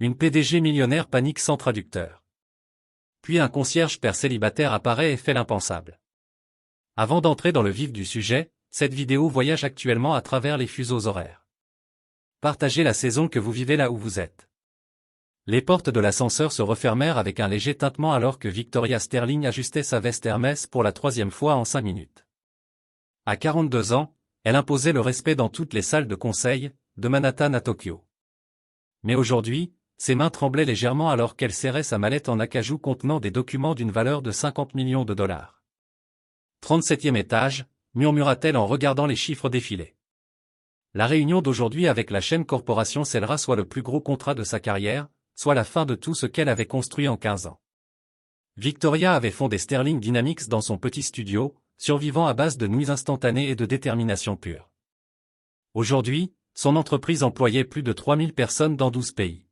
Une PDG millionnaire panique sans traducteur. Puis un concierge père célibataire apparaît et fait l'impensable. Avant d'entrer dans le vif du sujet, cette vidéo voyage actuellement à travers les fuseaux horaires. Partagez la saison que vous vivez là où vous êtes. Les portes de l'ascenseur se refermèrent avec un léger tintement alors que Victoria Sterling ajustait sa veste Hermès pour la 3e fois en 5 minutes. À 42 ans, elle imposait le respect dans toutes les salles de conseil, de Manhattan à Tokyo. Mais aujourd'hui, ses mains tremblaient légèrement alors qu'elle serrait sa mallette en acajou contenant des documents d'une valeur de 50 millions de dollars. 37e étage, murmura-t-elle en regardant les chiffres défiler. La réunion d'aujourd'hui avec la chaîne corporation scellera soit le plus gros contrat de sa carrière, soit la fin de tout ce qu'elle avait construit en 15 ans. Victoria avait fondé Sterling Dynamics dans son petit studio, survivant à base de nuits instantanées et de détermination pure. Aujourd'hui, son entreprise employait plus de 3000 personnes dans 12 pays.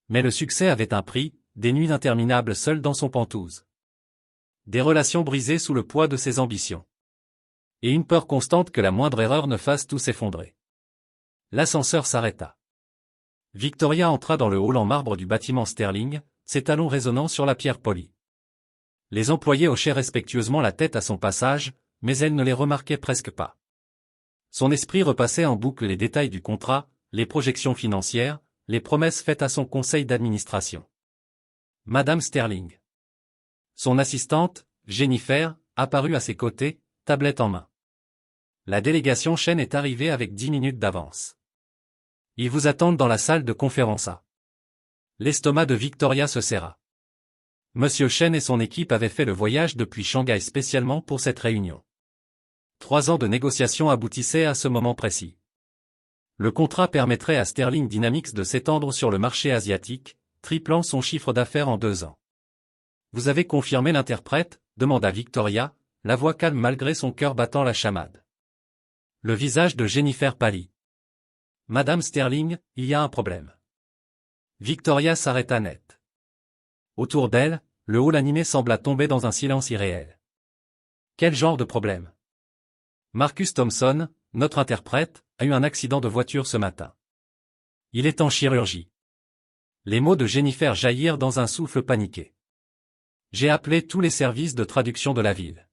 Mais le succès avait un prix, des nuits interminables seule dans son penthouse. Des relations brisées sous le poids de ses ambitions. Et une peur constante que la moindre erreur ne fasse tout s'effondrer. L'ascenseur s'arrêta. Victoria entra dans le hall en marbre du bâtiment Sterling, ses talons résonnant sur la pierre polie. Les employés hochaient respectueusement la tête à son passage, mais elle ne les remarquait presque pas. Son esprit repassait en boucle les détails du contrat, les projections financières, les promesses faites à son conseil d'administration. Madame Sterling. Son assistante, Jennifer, apparut à ses côtés, tablette en main. La délégation Chen est arrivée avec 10 minutes d'avance. Ils vous attendent dans la salle de conférence A. L'estomac de Victoria se serra. Monsieur Chen et son équipe avaient fait le voyage depuis Shanghai spécialement pour cette réunion. 3 ans de négociations aboutissaient à ce moment précis. Le contrat permettrait à Sterling Dynamics de s'étendre sur le marché asiatique, triplant son chiffre d'affaires en 2 ans. Vous avez confirmé l'interprète, demanda Victoria, la voix calme malgré son cœur battant la chamade. Le visage de Jennifer pâlit. Madame Sterling, il y a un problème. Victoria s'arrêta net. Autour d'elle, le hall animé sembla tomber dans un silence irréel. Quel genre de problème? Marcus Thompson, notre interprète, a eu un accident de voiture ce matin. Il est en chirurgie. Les mots de Jennifer jaillirent dans un souffle paniqué. J'ai appelé tous les services de traduction de la ville.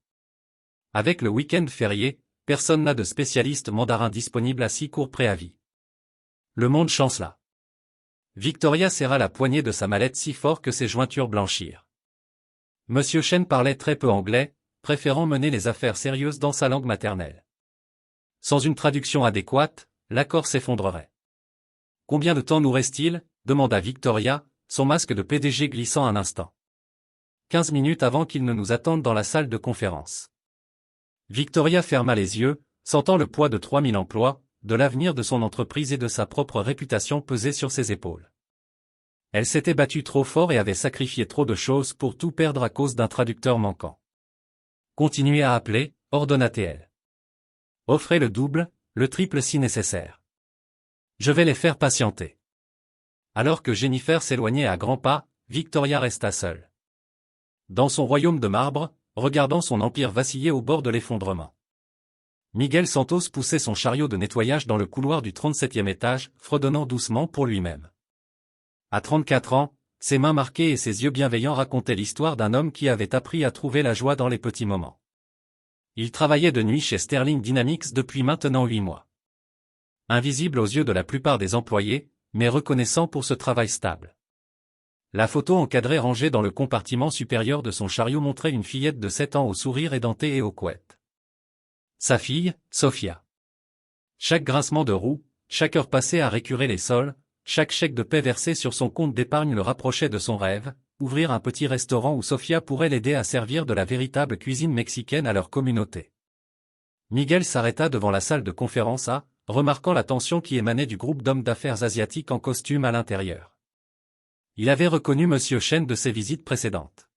Avec le week-end férié, personne n'a de spécialiste mandarin disponible à si court préavis. Le monde chancela. Victoria serra la poignée de sa mallette si fort que ses jointures blanchirent. Monsieur Chen parlait très peu anglais, préférant mener les affaires sérieuses dans sa langue maternelle. Sans une traduction adéquate, l'accord s'effondrerait. Combien de temps nous reste-t-il? Demanda Victoria, son masque de PDG glissant un instant. 15 minutes avant qu'ils ne nous attendent dans la salle de conférence. Victoria ferma les yeux, sentant le poids de 3000 emplois, de l'avenir de son entreprise et de sa propre réputation peser sur ses épaules. Elle s'était battue trop fort et avait sacrifié trop de choses pour tout perdre à cause d'un traducteur manquant. Continuez à appeler, ordonna-t-elle. Offrez le double, le triple si nécessaire. Je vais les faire patienter. Alors que Jennifer s'éloignait à grands pas, Victoria resta seule. Dans son royaume de marbre, regardant son empire vaciller au bord de l'effondrement. Miguel Santos poussait son chariot de nettoyage dans le couloir du 37e étage, fredonnant doucement pour lui-même. À 34 ans, ses mains marquées et ses yeux bienveillants racontaient l'histoire d'un homme qui avait appris à trouver la joie dans les petits moments. Il travaillait de nuit chez Sterling Dynamics depuis maintenant 8 mois. Invisible aux yeux de la plupart des employés, mais reconnaissant pour ce travail stable. La photo encadrée rangée dans le compartiment supérieur de son chariot montrait une fillette de 7 ans au sourire édenté et aux couettes. Sa fille, Sophia. Chaque grincement de roue, chaque heure passée à récurer les sols, chaque chèque de paie versé sur son compte d'épargne le rapprochait de son rêve, ouvrir un petit restaurant où Sophia pourrait l'aider à servir de la véritable cuisine mexicaine à leur communauté. Miguel s'arrêta devant la salle de conférence A, remarquant la tension qui émanait du groupe d'hommes d'affaires asiatiques en costume à l'intérieur. Il avait reconnu Monsieur Chen de ses visites précédentes.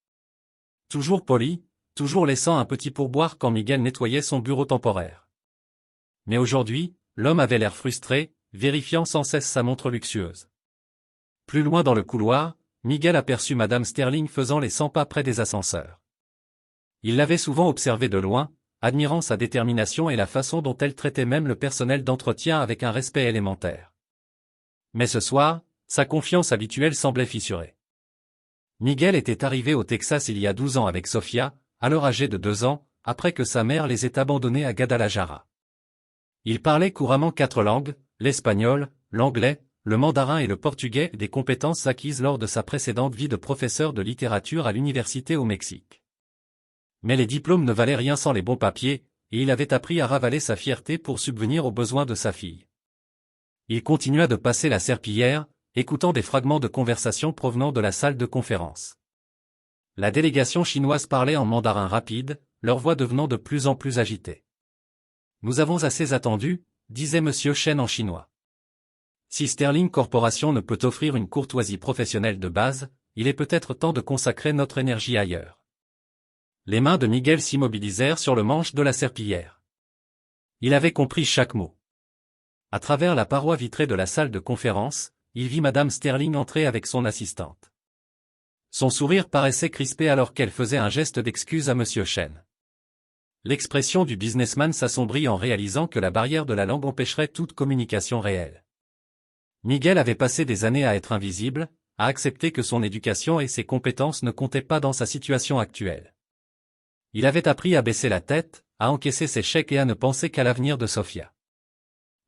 Toujours poli, toujours laissant un petit pourboire quand Miguel nettoyait son bureau temporaire. Mais aujourd'hui, l'homme avait l'air frustré, vérifiant sans cesse sa montre luxueuse. Plus loin dans le couloir, Miguel aperçut Madame Sterling faisant les 100 pas près des ascenseurs. Il l'avait souvent observée de loin, admirant sa détermination et la façon dont elle traitait même le personnel d'entretien avec un respect élémentaire. Mais ce soir, Sa confiance habituelle semblait fissurée. Miguel était arrivé au Texas il y a 12 ans avec Sofia, alors âgée de 2 ans, après que sa mère les ait abandonnés à Guadalajara. Il parlait couramment 4 langues, l'espagnol, l'anglais, le mandarin et le portugais, des compétences acquises lors de sa précédente vie de professeur de littérature à l'université au Mexique. Mais les diplômes ne valaient rien sans les bons papiers, et il avait appris à ravaler sa fierté pour subvenir aux besoins de sa fille. Il continua de passer la serpillière, écoutant des fragments de conversation provenant de la salle de conférence. La délégation chinoise parlait en mandarin rapide, leur voix devenant de plus en plus agitée. « Nous avons assez attendu, disait Monsieur Chen en chinois. Si Sterling Corporation ne peut offrir une courtoisie professionnelle de base, il est peut-être temps de consacrer notre énergie ailleurs. » Les mains de Miguel s'immobilisèrent sur le manche de la serpillière. Il avait compris chaque mot. À travers la paroi vitrée de la salle de conférence, il vit Madame Sterling entrer avec son assistante. Son sourire paraissait crispé alors qu'elle faisait un geste d'excuse à Monsieur Chen. L'expression du businessman s'assombrit en réalisant que la barrière de la langue empêcherait toute communication réelle. Miguel avait passé des années à être invisible, à accepter que son éducation et ses compétences ne comptaient pas dans sa situation actuelle. Il avait appris à baisser la tête, à encaisser ses chèques et à ne penser qu'à l'avenir de Sofia.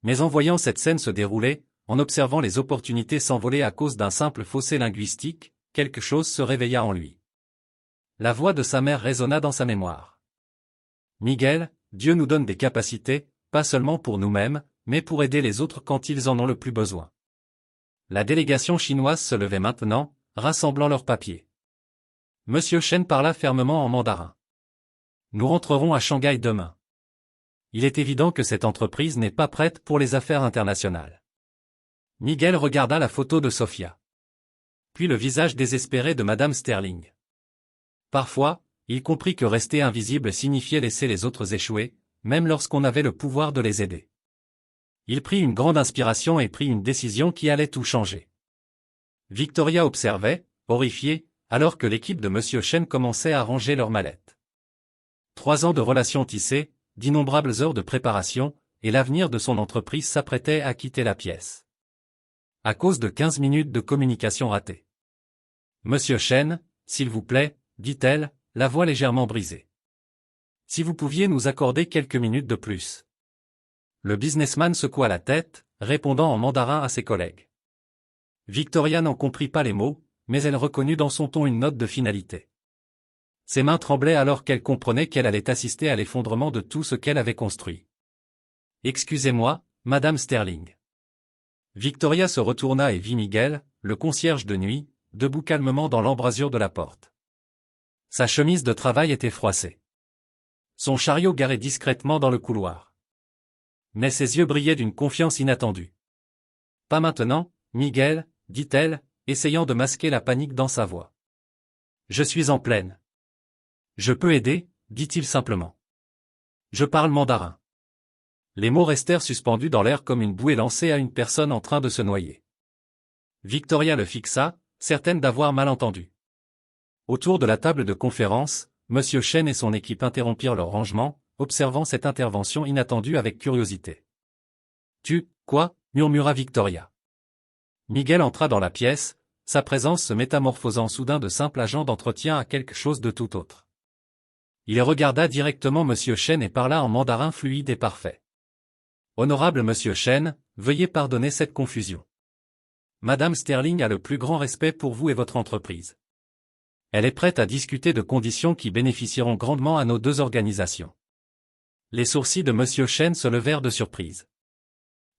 Mais en voyant cette scène se dérouler, en observant les opportunités s'envoler à cause d'un simple fossé linguistique, quelque chose se réveilla en lui. La voix de sa mère résonna dans sa mémoire. « Miguel, Dieu nous donne des capacités, pas seulement pour nous-mêmes, mais pour aider les autres quand ils en ont le plus besoin. » La délégation chinoise se levait maintenant, rassemblant leurs papiers. Monsieur Chen parla fermement en mandarin. « Nous rentrerons à Shanghai demain. Il est évident que cette entreprise n'est pas prête pour les affaires internationales. » Miguel regarda la photo de Sofia. Puis le visage désespéré de Madame Sterling. Parfois, il comprit que rester invisible signifiait laisser les autres échouer, même lorsqu'on avait le pouvoir de les aider. Il prit une grande inspiration et prit une décision qui allait tout changer. Victoria observait, horrifiée, alors que l'équipe de Monsieur Chen commençait à ranger leurs mallettes. 3 ans de relations tissées, d'innombrables heures de préparation, et l'avenir de son entreprise s'apprêtait à quitter la pièce. À cause de 15 minutes de communication ratée. « Monsieur Chen, s'il vous plaît, dit-elle, la voix légèrement brisée. Si vous pouviez nous accorder quelques minutes de plus. » Le businessman secoua la tête, répondant en mandarin à ses collègues. Victoria n'en comprit pas les mots, mais elle reconnut dans son ton une note de finalité. Ses mains tremblaient alors qu'elle comprenait qu'elle allait assister à l'effondrement de tout ce qu'elle avait construit. « Excusez-moi, Madame Sterling. » Victoria se retourna et vit Miguel, le concierge de nuit, debout calmement dans l'embrasure de la porte. Sa chemise de travail était froissée. Son chariot garé discrètement dans le couloir. Mais ses yeux brillaient d'une confiance inattendue. « Pas maintenant, Miguel, » dit-elle, essayant de masquer la panique dans sa voix. « Je suis en pleine. »« Je peux aider » dit-il simplement. « Je parle mandarin. » Les mots restèrent suspendus dans l'air comme une bouée lancée à une personne en train de se noyer. Victoria le fixa, certaine d'avoir mal entendu. Autour de la table de conférence, Monsieur Chen et son équipe interrompirent leur rangement, observant cette intervention inattendue avec curiosité. « Quoi » murmura Victoria. Miguel entra dans la pièce, sa présence se métamorphosant soudain de simple agent d'entretien à quelque chose de tout autre. Il regarda directement Monsieur Chen et parla en mandarin fluide et parfait. Honorable Monsieur Chen, veuillez pardonner cette confusion. Madame Sterling a le plus grand respect pour vous et votre entreprise. Elle est prête à discuter de conditions qui bénéficieront grandement à nos 2 organisations. Les sourcils de Monsieur Chen se levèrent de surprise.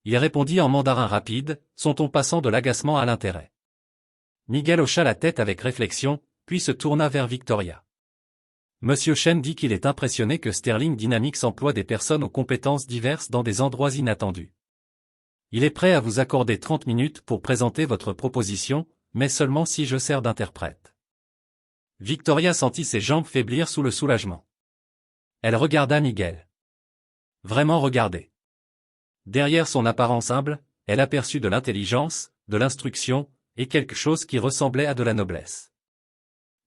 Il répondit en mandarin rapide, son ton passant de l'agacement à l'intérêt. Miguel hocha la tête avec réflexion, puis se tourna vers Victoria. Monsieur Chen dit qu'il est impressionné que Sterling Dynamics emploie des personnes aux compétences diverses dans des endroits inattendus. Il est prêt à vous accorder 30 minutes pour présenter votre proposition, mais seulement si je sers d'interprète. Victoria sentit ses jambes faiblir sous le soulagement. Elle regarda Miguel. Vraiment regarder. Derrière son apparence humble, elle aperçut de l'intelligence, de l'instruction, et quelque chose qui ressemblait à de la noblesse.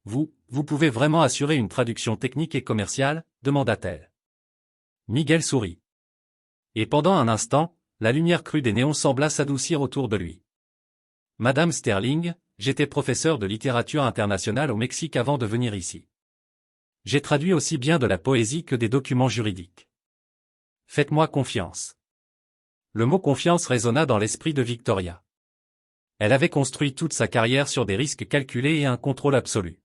Vous pouvez vraiment assurer une traduction technique et commerciale, demanda-t-elle. Miguel sourit. Et pendant un instant, la lumière crue des néons sembla s'adoucir autour de lui. Madame Sterling, j'étais professeur de littérature internationale au Mexique avant de venir ici. J'ai traduit aussi bien de la poésie que des documents juridiques. Faites-moi confiance. Le mot confiance résonna dans l'esprit de Victoria. Elle avait construit toute sa carrière sur des risques calculés et un contrôle absolu.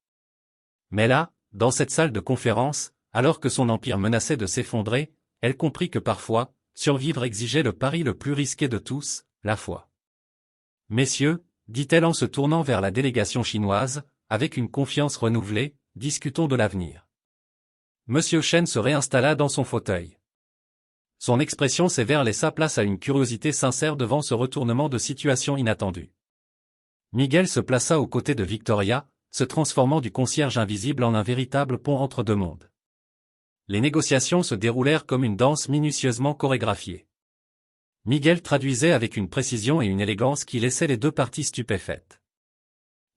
Mais là, dans cette salle de conférence, alors que son empire menaçait de s'effondrer, elle comprit que parfois, survivre exigeait le pari le plus risqué de tous, la foi. Messieurs, dit-elle en se tournant vers la délégation chinoise, avec une confiance renouvelée, discutons de l'avenir. Monsieur Chen se réinstalla dans son fauteuil. Son expression sévère laissa place à une curiosité sincère devant ce retournement de situation inattendu. Miguel se plaça aux côtés de Victoria, se transformant du concierge invisible en un véritable pont entre deux mondes. Les négociations se déroulèrent comme une danse minutieusement chorégraphiée. Miguel traduisait avec une précision et une élégance qui laissaient les deux parties stupéfaites.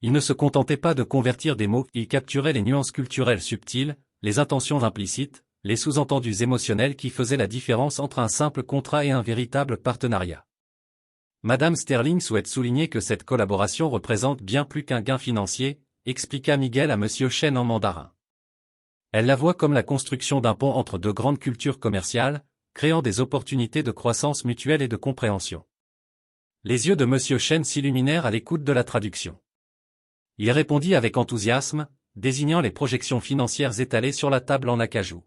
Il ne se contentait pas de convertir des mots, il capturait les nuances culturelles subtiles, les intentions implicites, les sous-entendus émotionnels qui faisaient la différence entre un simple contrat et un véritable partenariat. Madame Sterling souhaite souligner que cette collaboration représente bien plus qu'un gain financier, expliqua Miguel à Monsieur Chen en mandarin. Elle la voit comme la construction d'un pont entre deux grandes cultures commerciales, créant des opportunités de croissance mutuelle et de compréhension. Les yeux de Monsieur Chen s'illuminèrent à l'écoute de la traduction. Il répondit avec enthousiasme, désignant les projections financières étalées sur la table en acajou.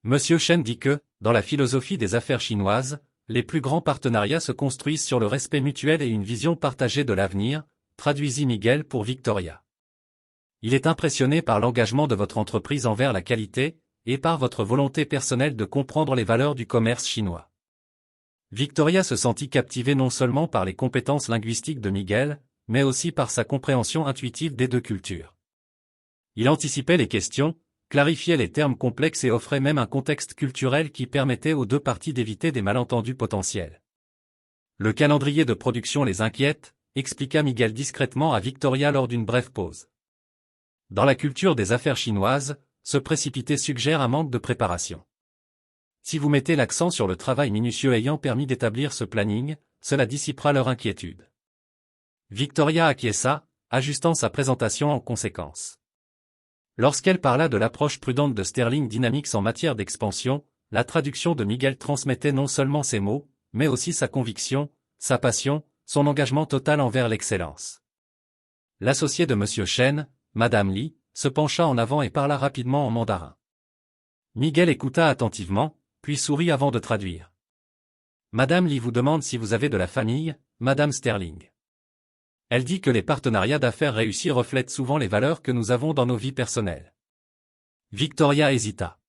Monsieur Chen dit que, dans la philosophie des affaires chinoises, les plus grands partenariats se construisent sur le respect mutuel et une vision partagée de l'avenir, traduisit Miguel pour Victoria. Il est impressionné par l'engagement de votre entreprise envers la qualité, et par votre volonté personnelle de comprendre les valeurs du commerce chinois. Victoria se sentit captivée non seulement par les compétences linguistiques de Miguel, mais aussi par sa compréhension intuitive des deux cultures. Il anticipait les questions, clarifiait les termes complexes et offrait même un contexte culturel qui permettait aux deux parties d'éviter des malentendus potentiels. Le calendrier de production les inquiète, expliqua Miguel discrètement à Victoria lors d'une brève pause. Dans la culture des affaires chinoises, se précipiter suggère un manque de préparation. Si vous mettez l'accent sur le travail minutieux ayant permis d'établir ce planning, cela dissipera leur inquiétude. Victoria acquiesça, ajustant sa présentation en conséquence. Lorsqu'elle parla de l'approche prudente de Sterling Dynamics en matière d'expansion, la traduction de Miguel transmettait non seulement ses mots, mais aussi sa conviction, sa passion, son engagement total envers l'excellence. L'associé de Monsieur Chen, Madame Li, se pencha en avant et parla rapidement en mandarin. Miguel écouta attentivement, puis sourit avant de traduire. Madame Li vous demande si vous avez de la famille, Madame Sterling. Elle dit que les partenariats d'affaires réussis reflètent souvent les valeurs que nous avons dans nos vies personnelles. Victoria hésita.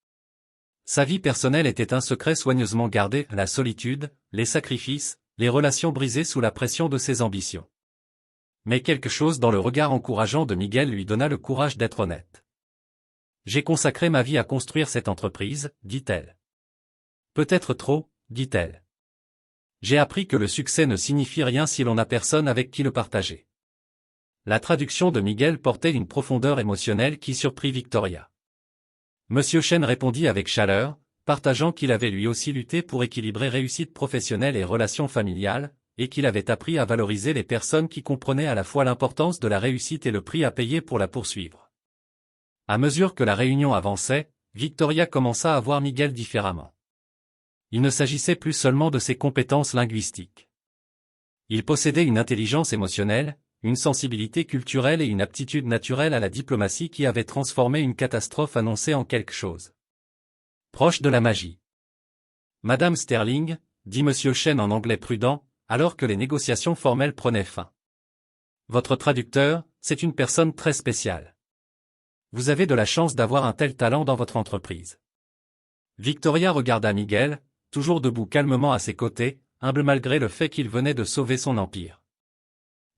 Sa vie personnelle était un secret soigneusement gardé, la solitude, les sacrifices, les relations brisées sous la pression de ses ambitions. Mais quelque chose dans le regard encourageant de Miguel lui donna le courage d'être honnête. J'ai consacré ma vie à construire cette entreprise, dit-elle. Peut-être trop, dit-elle. J'ai appris que le succès ne signifie rien si l'on n'a personne avec qui le partager. La traduction de Miguel portait une profondeur émotionnelle qui surprit Victoria. Monsieur Chen répondit avec chaleur, partageant qu'il avait lui aussi lutté pour équilibrer réussite professionnelle et relations familiales, et qu'il avait appris à valoriser les personnes qui comprenaient à la fois l'importance de la réussite et le prix à payer pour la poursuivre. À mesure que la réunion avançait, Victoria commença à voir Miguel différemment. Il ne s'agissait plus seulement de ses compétences linguistiques. Il possédait une intelligence émotionnelle, une sensibilité culturelle et une aptitude naturelle à la diplomatie qui avait transformé une catastrophe annoncée en quelque chose proche de la magie. Madame Sterling, dit Monsieur Chen en anglais prudent, alors que les négociations formelles prenaient fin. Votre traducteur, c'est une personne très spéciale. Vous avez de la chance d'avoir un tel talent dans votre entreprise. Victoria regarda Miguel, toujours debout calmement à ses côtés, humble malgré le fait qu'il venait de sauver son empire.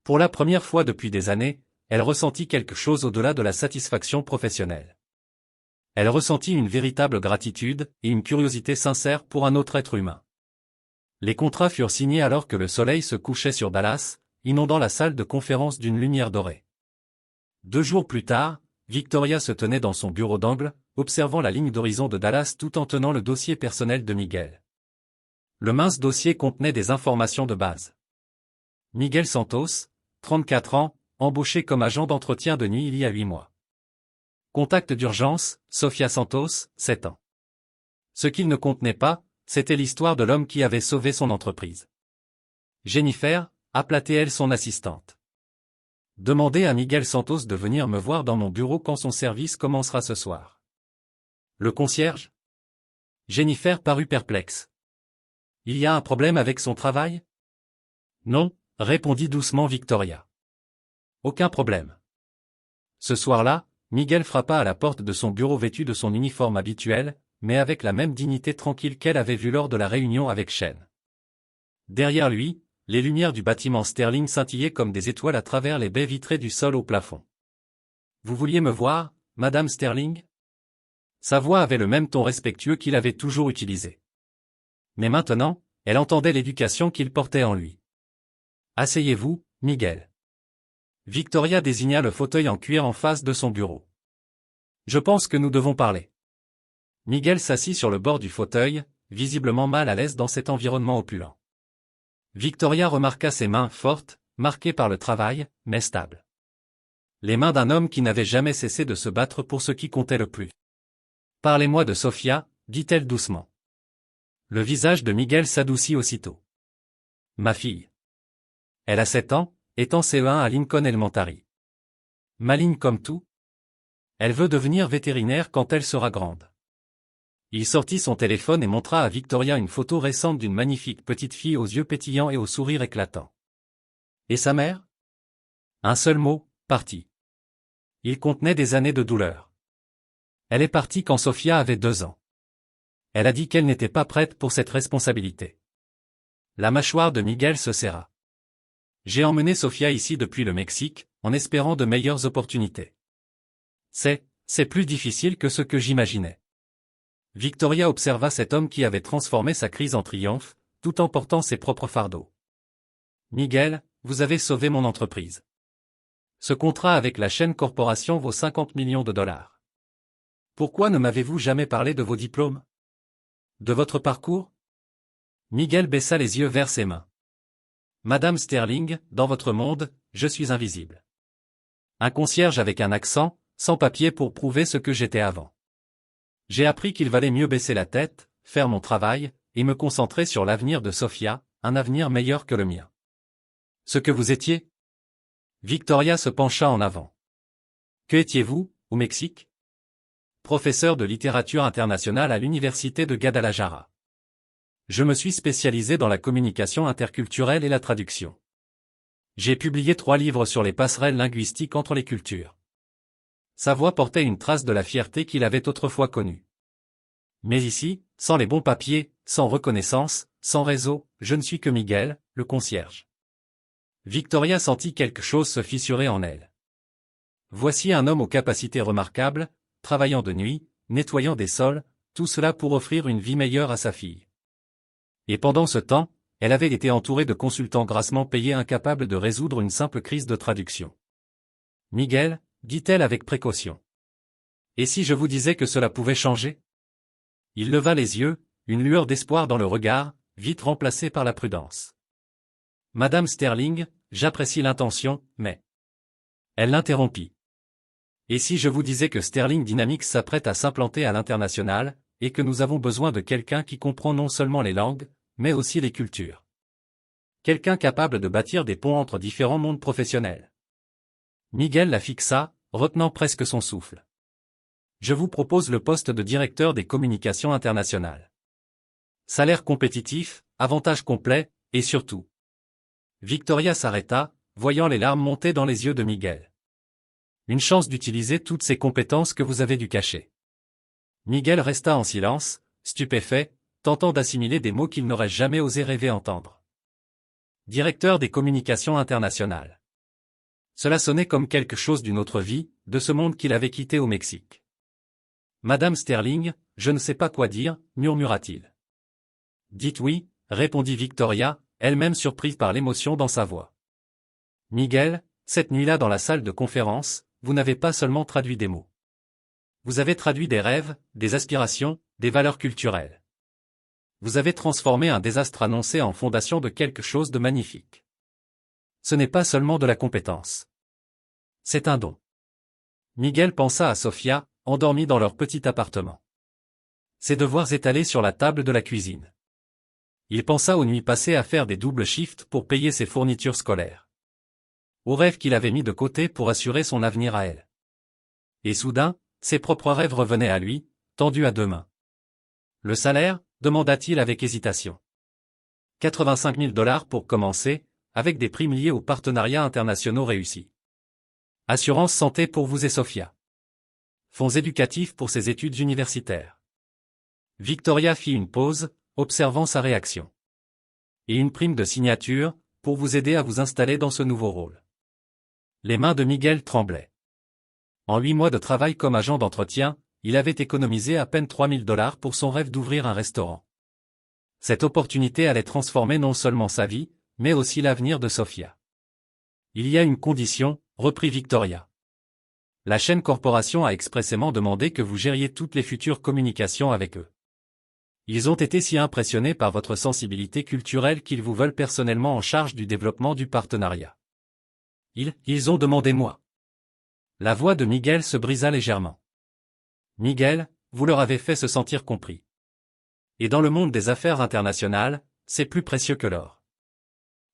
Pour la première fois depuis des années, elle ressentit quelque chose au-delà de la satisfaction professionnelle. Elle ressentit une véritable gratitude et une curiosité sincère pour un autre être humain. Les contrats furent signés alors que le soleil se couchait sur Dallas, inondant la salle de conférence d'une lumière dorée. 2 jours plus tard, Victoria se tenait dans son bureau d'angle, observant la ligne d'horizon de Dallas tout en tenant le dossier personnel de Miguel. Le mince dossier contenait des informations de base. Miguel Santos, 34 ans, embauché comme agent d'entretien de nuit il y a 8 mois. Contact d'urgence, Sofia Santos, 7 ans. Ce qu'il ne contenait pas, c'était l'histoire de l'homme qui avait sauvé son entreprise. Jennifer, appelait-elle son assistante. Demandez à Miguel Santos de venir me voir dans mon bureau quand son service commencera ce soir. Le concierge? Jennifer parut perplexe. Il y a un problème avec son travail? Non, répondit doucement Victoria. Aucun problème. Ce soir-là, Miguel frappa à la porte de son bureau vêtu de son uniforme habituel, mais avec la même dignité tranquille qu'elle avait vue lors de la réunion avec Shane. Derrière lui, les lumières du bâtiment Sterling scintillaient comme des étoiles à travers les baies vitrées du sol au plafond. Vous vouliez me voir, Madame Sterling? Sa voix avait le même ton respectueux qu'il avait toujours utilisé. Mais maintenant, elle entendait l'éducation qu'il portait en lui. Asseyez-vous, Miguel. Victoria désigna le fauteuil en cuir en face de son bureau. Je pense que nous devons parler. Miguel s'assit sur le bord du fauteuil, visiblement mal à l'aise dans cet environnement opulent. Victoria remarqua ses mains fortes, marquées par le travail, mais stables. Les mains d'un homme qui n'avait jamais cessé de se battre pour ce qui comptait le plus. Parlez-moi de Sofia, dit-elle doucement. Le visage de Miguel s'adoucit aussitôt. Ma fille. Elle a 7 ans, est en CE1 à Lincoln Elementary. Maligne comme tout. Elle veut devenir vétérinaire quand elle sera grande. Il sortit son téléphone et montra à Victoria une photo récente d'une magnifique petite fille aux yeux pétillants et au sourire éclatant. Et sa mère? Un seul mot, partie. Il contenait des années de douleur. Elle est partie quand Sofia avait 2 ans. Elle a dit qu'elle n'était pas prête pour cette responsabilité. La mâchoire de Miguel se serra. J'ai emmené Sofia ici depuis le Mexique, en espérant de meilleures opportunités. C'est plus difficile que ce que j'imaginais. Victoria observa cet homme qui avait transformé sa crise en triomphe, tout en portant ses propres fardeaux. Miguel, vous avez sauvé mon entreprise. Ce contrat avec la chaîne corporation vaut 50 millions de dollars. Pourquoi ne m'avez-vous jamais parlé de vos diplômes? De votre parcours? Miguel baissa les yeux vers ses mains. Madame Sterling, dans votre monde, je suis invisible. Un concierge avec un accent, sans papier pour prouver ce que j'étais avant. J'ai appris qu'il valait mieux baisser la tête, faire mon travail, et me concentrer sur l'avenir de Sofia, un avenir meilleur que le mien. Ce que vous étiez? Victoria se pencha en avant. Que étiez-vous, au Mexique? Professeur de littérature internationale à l'université de Guadalajara. Je me suis spécialisé dans la communication interculturelle et la traduction. J'ai publié 3 livres sur les passerelles linguistiques entre les cultures. Sa voix portait une trace de la fierté qu'il avait autrefois connue. Mais ici, sans les bons papiers, sans reconnaissance, sans réseau, je ne suis que Miguel, le concierge. Victoria sentit quelque chose se fissurer en elle. Voici un homme aux capacités remarquables, travaillant de nuit, nettoyant des sols, tout cela pour offrir une vie meilleure à sa fille. Et pendant ce temps, elle avait été entourée de consultants grassement payés incapables de résoudre une simple crise de traduction. Miguel, dit-elle avec précaution. Et si je vous disais que cela pouvait changer? Il leva les yeux, une lueur d'espoir dans le regard, vite remplacée par la prudence. Madame Sterling, j'apprécie l'intention, mais... Elle l'interrompit. Et si je vous disais que Sterling Dynamics s'apprête à s'implanter à l'international, et que nous avons besoin de quelqu'un qui comprend non seulement les langues, mais aussi les cultures. Quelqu'un capable de bâtir des ponts entre différents mondes professionnels. Miguel la fixa, retenant presque son souffle. Je vous propose le poste de directeur des communications internationales. Salaire compétitif, avantages complets, et surtout. Victoria s'arrêta, voyant les larmes monter dans les yeux de Miguel. Une chance d'utiliser toutes ces compétences que vous avez dû cacher. Miguel resta en silence, stupéfait, tentant d'assimiler des mots qu'il n'aurait jamais osé rêver entendre. Directeur des communications internationales. Cela sonnait comme quelque chose d'une autre vie, de ce monde qu'il avait quitté au Mexique. Madame Sterling, je ne sais pas quoi dire, murmura-t-il. Dites oui, répondit Victoria, elle-même surprise par l'émotion dans sa voix. Miguel, cette nuit-là dans la salle de conférence, vous n'avez pas seulement traduit des mots. Vous avez traduit des rêves, des aspirations, des valeurs culturelles. Vous avez transformé un désastre annoncé en fondation de quelque chose de magnifique. Ce n'est pas seulement de la compétence. C'est un don. Miguel pensa à Sofia, endormie dans leur petit appartement. Ses devoirs étalés sur la table de la cuisine. Il pensa aux nuits passées à faire des doubles shifts pour payer ses fournitures scolaires. Aux rêves qu'il avait mis de côté pour assurer son avenir à elle. Et soudain, ses propres rêves revenaient à lui, tendus à deux mains. Le salaire, demanda-t-il avec hésitation. 85 000 $ pour commencer, avec des primes liées aux partenariats internationaux réussis. Assurance santé pour vous et Sofia. Fonds éducatifs pour ses études universitaires. Victoria fit une pause, observant sa réaction. Et une prime de signature, pour vous aider à vous installer dans ce nouveau rôle. Les mains de Miguel tremblaient. En 8 mois de travail comme agent d'entretien, il avait économisé à peine 3 000 $ pour son rêve d'ouvrir un restaurant. Cette opportunité allait transformer non seulement sa vie, mais aussi l'avenir de Sofia. Il y a une condition, reprit Victoria. La chaîne corporation a expressément demandé que vous gériez toutes les futures communications avec eux. Ils ont été si impressionnés par votre sensibilité culturelle qu'ils vous veulent personnellement en charge du développement du partenariat. Ils ont demandé moi. La voix de Miguel se brisa légèrement. Miguel, vous leur avez fait se sentir compris. Et dans le monde des affaires internationales, c'est plus précieux que l'or.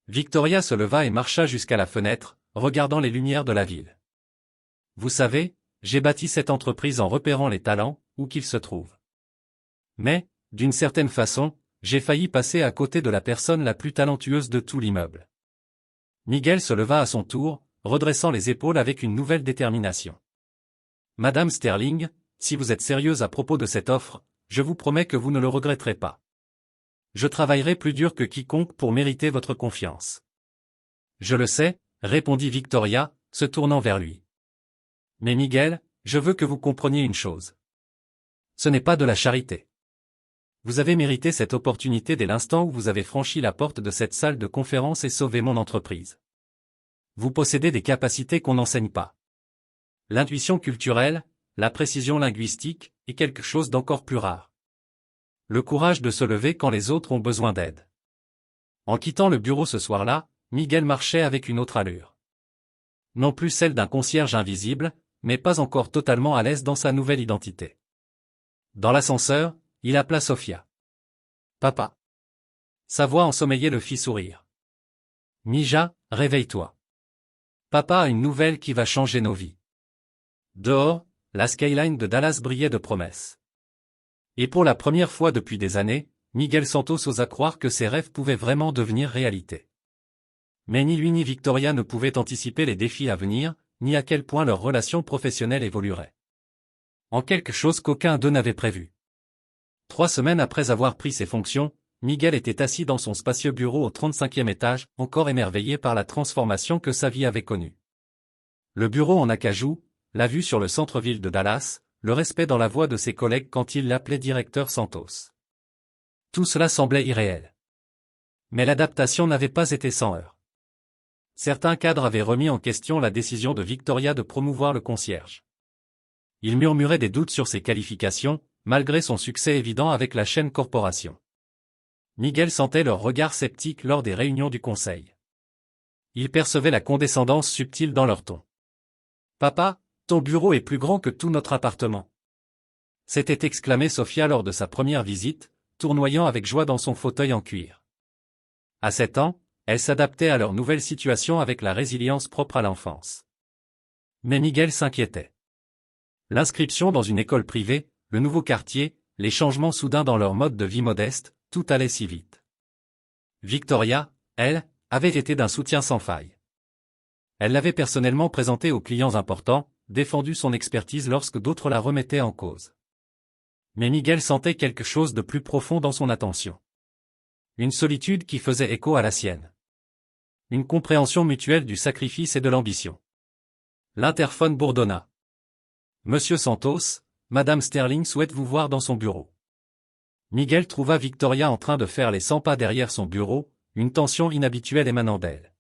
Victoria se leva et marcha jusqu'à la fenêtre, regardant les lumières de la ville. Vous savez, j'ai bâti cette entreprise en repérant les talents, où qu'ils se trouvent. Mais, d'une certaine façon, j'ai failli passer à côté de la personne la plus talentueuse de tout l'immeuble. Miguel se leva à son tour, redressant les épaules avec une nouvelle détermination. Madame Sterling, si vous êtes sérieuse à propos de cette offre, je vous promets que vous ne le regretterez pas. Je travaillerai plus dur que quiconque pour mériter votre confiance. Je le sais, répondit Victoria, se tournant vers lui. Mais Miguel, je veux que vous compreniez une chose. Ce n'est pas de la charité. Vous avez mérité cette opportunité dès l'instant où vous avez franchi la porte de cette salle de conférence et sauvé mon entreprise. Vous possédez des capacités qu'on n'enseigne pas. L'intuition culturelle, la précision linguistique, est quelque chose d'encore plus rare. Le courage de se lever quand les autres ont besoin d'aide. En quittant le bureau ce soir-là, Miguel marchait avec une autre allure. Non plus celle d'un concierge invisible, mais pas encore totalement à l'aise dans sa nouvelle identité. Dans l'ascenseur, il appela Sofia. Papa. Sa voix ensommeillée le fit sourire. Mija, réveille-toi. Papa a une nouvelle qui va changer nos vies. Dehors, la skyline de Dallas brillait de promesses. Et pour la première fois depuis des années, Miguel Santos osa croire que ses rêves pouvaient vraiment devenir réalité. Mais ni lui ni Victoria ne pouvaient anticiper les défis à venir, ni à quel point leur relation professionnelle évoluerait. En quelque chose qu'aucun d'eux n'avait prévu. 3 semaines après avoir pris ses fonctions, Miguel était assis dans son spacieux bureau au 35e étage, encore émerveillé par la transformation que sa vie avait connue. Le bureau en acajou, la vue sur le centre-ville de Dallas, le respect dans la voix de ses collègues quand il l'appelait directeur Santos. Tout cela semblait irréel. Mais l'adaptation n'avait pas été sans heurts. Certains cadres avaient remis en question la décision de Victoria de promouvoir le concierge. Ils murmuraient des doutes sur ses qualifications, malgré son succès évident avec la chaîne corporation. Miguel sentait leur regard sceptique lors des réunions du conseil. Il percevait la condescendance subtile dans leur ton. « Papa, ton bureau est plus grand que tout notre appartement. » s'était exclamé Sofia lors de sa première visite, tournoyant avec joie dans son fauteuil en cuir. À 7 ans, elle s'adaptait à leur nouvelle situation avec la résilience propre à l'enfance. Mais Miguel s'inquiétait. L'inscription dans une école privée, le nouveau quartier, les changements soudains dans leur mode de vie modeste, tout allait si vite. Victoria, elle, avait été d'un soutien sans faille. Elle l'avait personnellement présenté aux clients importants, défendu son expertise lorsque d'autres la remettaient en cause. Mais Miguel sentait quelque chose de plus profond dans son attention. Une solitude qui faisait écho à la sienne. Une compréhension mutuelle du sacrifice et de l'ambition. L'interphone bourdonna. « Monsieur Santos, Madame Sterling souhaite vous voir dans son bureau. » Miguel trouva Victoria en train de faire les 100 pas derrière son bureau, une tension inhabituelle émanant d'elle.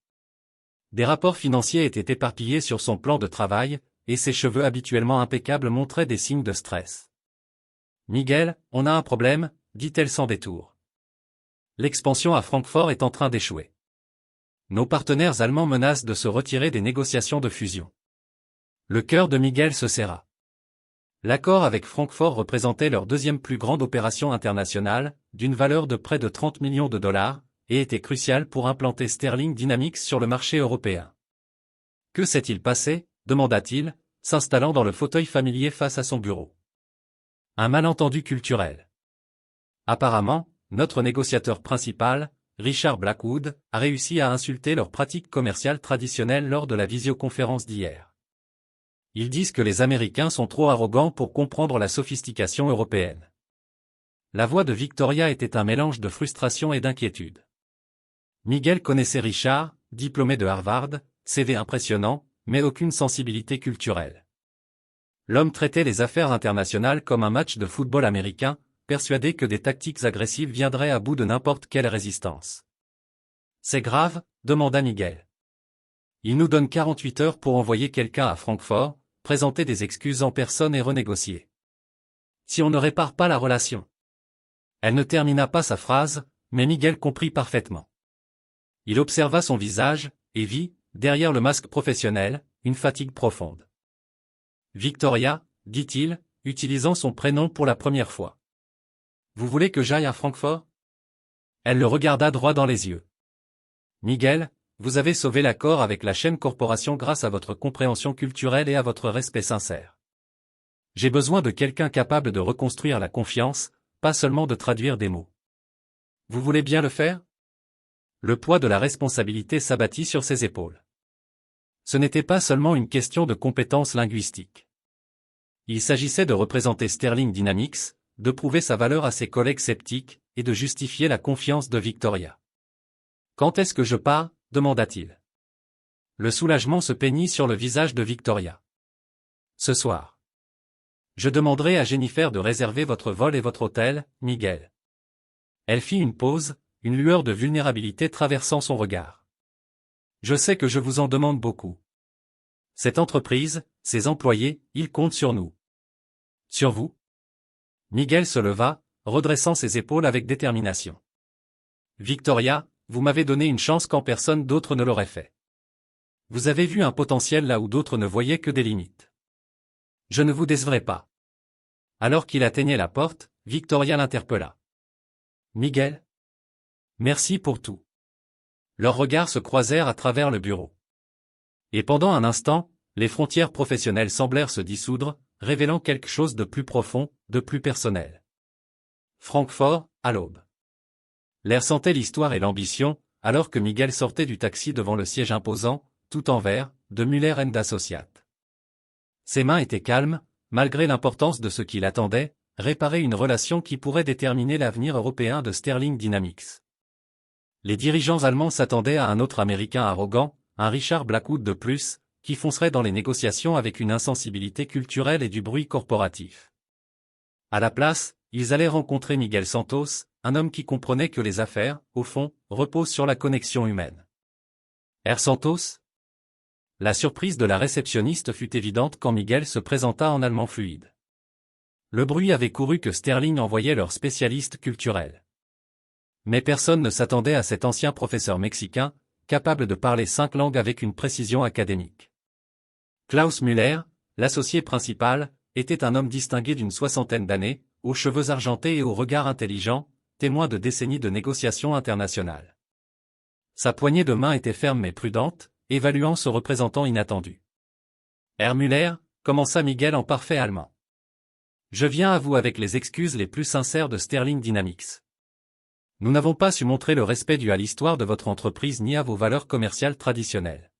Des rapports financiers étaient éparpillés sur son plan de travail, et ses cheveux habituellement impeccables montraient des signes de stress. « Miguel, on a un problème, dit-elle sans détour. L'expansion à Francfort est en train d'échouer. Nos partenaires allemands menacent de se retirer des négociations de fusion. Le cœur de Miguel se serra. L'accord avec Francfort représentait leur deuxième plus grande opération internationale, d'une valeur de près de 30 millions de dollars, et était crucial pour implanter Sterling Dynamics sur le marché européen. Que s'est-il passé ? Demanda-t-il, s'installant dans le fauteuil familier face à son bureau. Un malentendu culturel. Apparemment, notre négociateur principal, Richard Blackwood, a réussi à insulter leurs pratiques commerciales traditionnelles lors de la visioconférence d'hier. Ils disent que les Américains sont trop arrogants pour comprendre la sophistication européenne. La voix de Victoria était un mélange de frustration et d'inquiétude. Miguel connaissait Richard, diplômé de Harvard, CV impressionnant, mais aucune sensibilité culturelle. L'homme traitait les affaires internationales comme un match de football américain, persuadé que des tactiques agressives viendraient à bout de n'importe quelle résistance. « C'est grave ?» demanda Miguel. « Il nous donne 48 heures pour envoyer quelqu'un à Francfort, présenter des excuses en personne et renégocier. Si on ne répare pas la relation. » Elle ne termina pas sa phrase, mais Miguel comprit parfaitement. Il observa son visage, et vit, derrière le masque professionnel, une fatigue profonde. « Victoria, dit-il, utilisant son prénom pour la première fois. Vous voulez que j'aille à Francfort ? Elle le regarda droit dans les yeux. Miguel, vous avez sauvé l'accord avec la chaîne corporation grâce à votre compréhension culturelle et à votre respect sincère. J'ai besoin de quelqu'un capable de reconstruire la confiance, pas seulement de traduire des mots. Vous voulez bien le faire ? Le poids de la responsabilité s'abattit sur ses épaules. Ce n'était pas seulement une question de compétences linguistiques. Il s'agissait de représenter Sterling Dynamics, de prouver sa valeur à ses collègues sceptiques, et de justifier la confiance de Victoria. « Quand est-ce que je pars ? demanda-t-il. Le soulagement se peignit sur le visage de Victoria. « Ce soir. Je demanderai à Jennifer de réserver votre vol et votre hôtel, Miguel. » Elle fit une pause, une lueur de vulnérabilité traversant son regard. « Je sais que je vous en demande beaucoup. Cette entreprise, ses employés, ils comptent sur nous. » « Sur vous ? » Miguel se leva, redressant ses épaules avec détermination. « Victoria, vous m'avez donné une chance quand personne d'autre ne l'aurait fait. Vous avez vu un potentiel là où d'autres ne voyaient que des limites. Je ne vous décevrai pas. » Alors qu'il atteignait la porte, Victoria l'interpella. « Miguel ? Merci pour tout. » Leurs regards se croisèrent à travers le bureau. Et pendant un instant, les frontières professionnelles semblèrent se dissoudre, révélant quelque chose de plus profond, de plus personnel. Francfort, à l'aube. L'air sentait l'histoire et l'ambition, alors que Miguel sortait du taxi devant le siège imposant, tout en vert, de Müller & Associates. Ses mains étaient calmes, malgré l'importance de ce qui l'attendait, réparer une relation qui pourrait déterminer l'avenir européen de Sterling Dynamics. Les dirigeants allemands s'attendaient à un autre Américain arrogant, un Richard Blackwood de plus, qui foncerait dans les négociations avec une insensibilité culturelle et du bruit corporatif. À la place, ils allaient rencontrer Miguel Santos, un homme qui comprenait que les affaires, au fond, reposent sur la connexion humaine. Herr Santos ? La surprise de la réceptionniste fut évidente quand Miguel se présenta en allemand fluide. Le bruit avait couru que Sterling envoyait leur spécialiste culturel. Mais personne ne s'attendait à cet ancien professeur mexicain, capable de parler 5 langues avec une précision académique. Klaus Müller, l'associé principal, était un homme distingué d'une 60aine d'années, aux cheveux argentés et au regard intelligent, témoin de décennies de négociations internationales. Sa poignée de main était ferme mais prudente, évaluant ce représentant inattendu. « Herr Müller » commença Miguel en parfait allemand. « Je viens à vous avec les excuses les plus sincères de Sterling Dynamics. Nous n'avons pas su montrer le respect dû à l'histoire de votre entreprise ni à vos valeurs commerciales traditionnelles.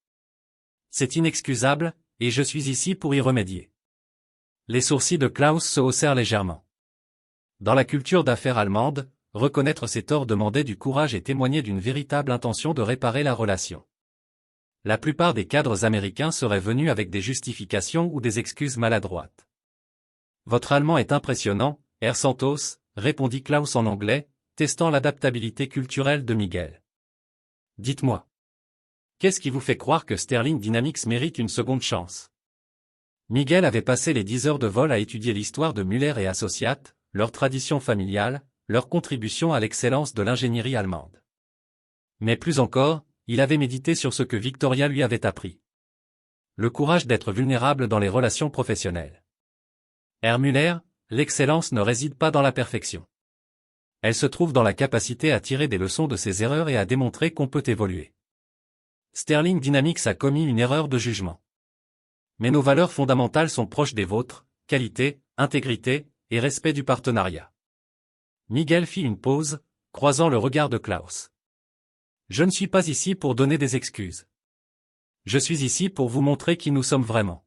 C'est inexcusable, et je suis ici pour y remédier. » Les sourcils de Klaus se haussèrent légèrement. Dans la culture d'affaires allemande, reconnaître ses torts demandait du courage et témoignait d'une véritable intention de réparer la relation. La plupart des cadres américains seraient venus avec des justifications ou des excuses maladroites. « Votre allemand est impressionnant, Herr Santos », répondit Klaus en anglais, testant l'adaptabilité culturelle de Miguel. « Dites-moi. Qu'est-ce qui vous fait croire que Sterling Dynamics mérite une seconde chance ?» Miguel avait passé les 10 heures de vol à étudier l'histoire de Müller et Associates, leur tradition familiale, leur contribution à l'excellence de l'ingénierie allemande. Mais plus encore, il avait médité sur ce que Victoria lui avait appris. Le courage d'être vulnérable dans les relations professionnelles. R. Muller, l'excellence ne réside pas dans la perfection. Elle se trouve dans la capacité à tirer des leçons de ses erreurs et à démontrer qu'on peut évoluer. Sterling Dynamics a commis une erreur de jugement. Mais nos valeurs fondamentales sont proches des vôtres, qualité, intégrité et respect du partenariat. Miguel fit une pause, croisant le regard de Klaus. Je ne suis pas ici pour donner des excuses. Je suis ici pour vous montrer qui nous sommes vraiment.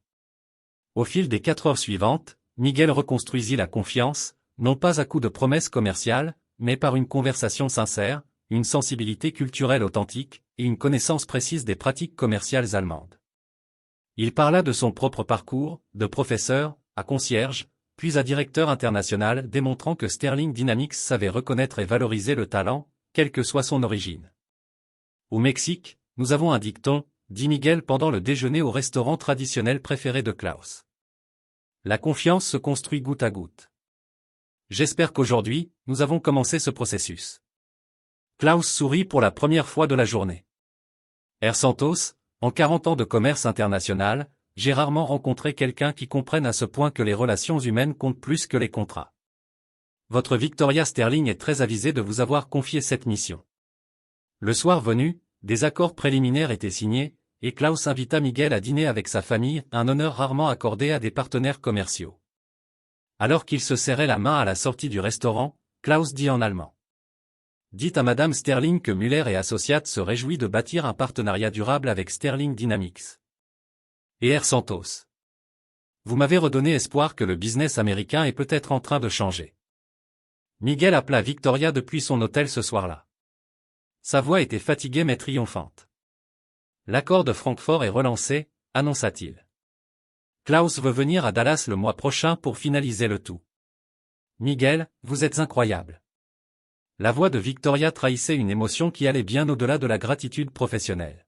Au fil des 4 heures suivantes, Miguel reconstruisit la confiance, non pas à coups de promesses commerciales, mais par une conversation sincère, une sensibilité culturelle authentique, et une connaissance précise des pratiques commerciales allemandes. Il parla de son propre parcours, de professeur, à concierge, puis à directeur international, démontrant que Sterling Dynamics savait reconnaître et valoriser le talent, quelle que soit son origine. Au Mexique, nous avons un dicton, dit Miguel pendant le déjeuner au restaurant traditionnel préféré de Klaus. La confiance se construit goutte à goutte. J'espère qu'aujourd'hui, nous avons commencé ce processus. Klaus sourit pour la première fois de la journée. R. Santos, en 40 ans de commerce international, j'ai rarement rencontré quelqu'un qui comprenne à ce point que les relations humaines comptent plus que les contrats. Votre Victoria Sterling est très avisée de vous avoir confié cette mission. Le soir venu, des accords préliminaires étaient signés, et Klaus invita Miguel à dîner avec sa famille, un honneur rarement accordé à des partenaires commerciaux. Alors qu'il se serrait la main à la sortie du restaurant, Klaus dit en allemand. Dites à Madame Sterling que Muller et Associates se réjouit de bâtir un partenariat durable avec Sterling Dynamics. Et R. Santos. Vous m'avez redonné espoir que le business américain est peut-être en train de changer. Miguel appela Victoria depuis son hôtel ce soir-là. Sa voix était fatiguée mais triomphante. L'accord de Francfort est relancé, annonça-t-il. Klaus veut venir à Dallas le mois prochain pour finaliser le tout. Miguel, vous êtes incroyable. La voix de Victoria trahissait une émotion qui allait bien au-delà de la gratitude professionnelle.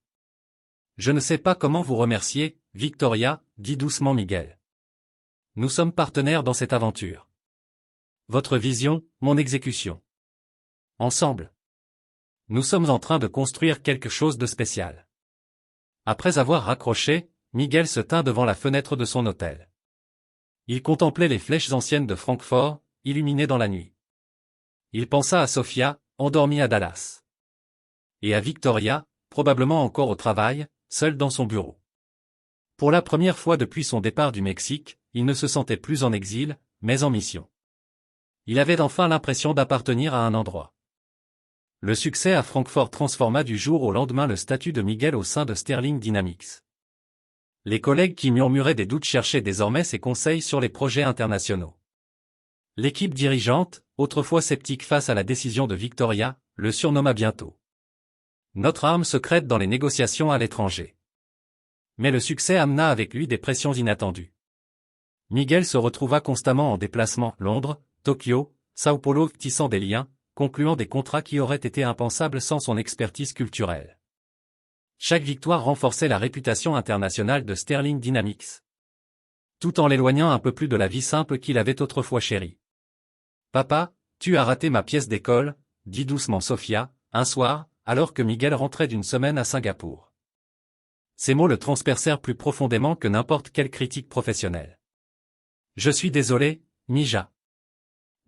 Je ne sais pas comment vous remercier, Victoria, dit doucement Miguel. Nous sommes partenaires dans cette aventure. Votre vision, mon exécution. Ensemble. Nous sommes en train de construire quelque chose de spécial. Après avoir raccroché, Miguel se tint devant la fenêtre de son hôtel. Il contemplait les flèches anciennes de Francfort, illuminées dans la nuit. Il pensa à Sofia, endormie à Dallas. Et à Victoria, probablement encore au travail, seule dans son bureau. Pour la première fois depuis son départ du Mexique, il ne se sentait plus en exil, mais en mission. Il avait enfin l'impression d'appartenir à un endroit. Le succès à Francfort transforma du jour au lendemain le statut de Miguel au sein de Sterling Dynamics. Les collègues qui murmuraient des doutes cherchaient désormais ses conseils sur les projets internationaux. L'équipe dirigeante, autrefois sceptique face à la décision de Victoria, le surnomma bientôt notre arme secrète dans les négociations à l'étranger. Mais le succès amena avec lui des pressions inattendues. Miguel se retrouva constamment en déplacement, Londres, Tokyo, Sao Paulo, tissant des liens, concluant des contrats qui auraient été impensables sans son expertise culturelle. Chaque victoire renforçait la réputation internationale de Sterling Dynamics, tout en l'éloignant un peu plus de la vie simple qu'il avait autrefois chérie. « Papa, tu as raté ma pièce d'école », dit doucement Sofia, un soir, alors que Miguel rentrait d'une semaine à Singapour. Ces mots le transpercèrent plus profondément que n'importe quelle critique professionnelle. « Je suis désolé, Mija. »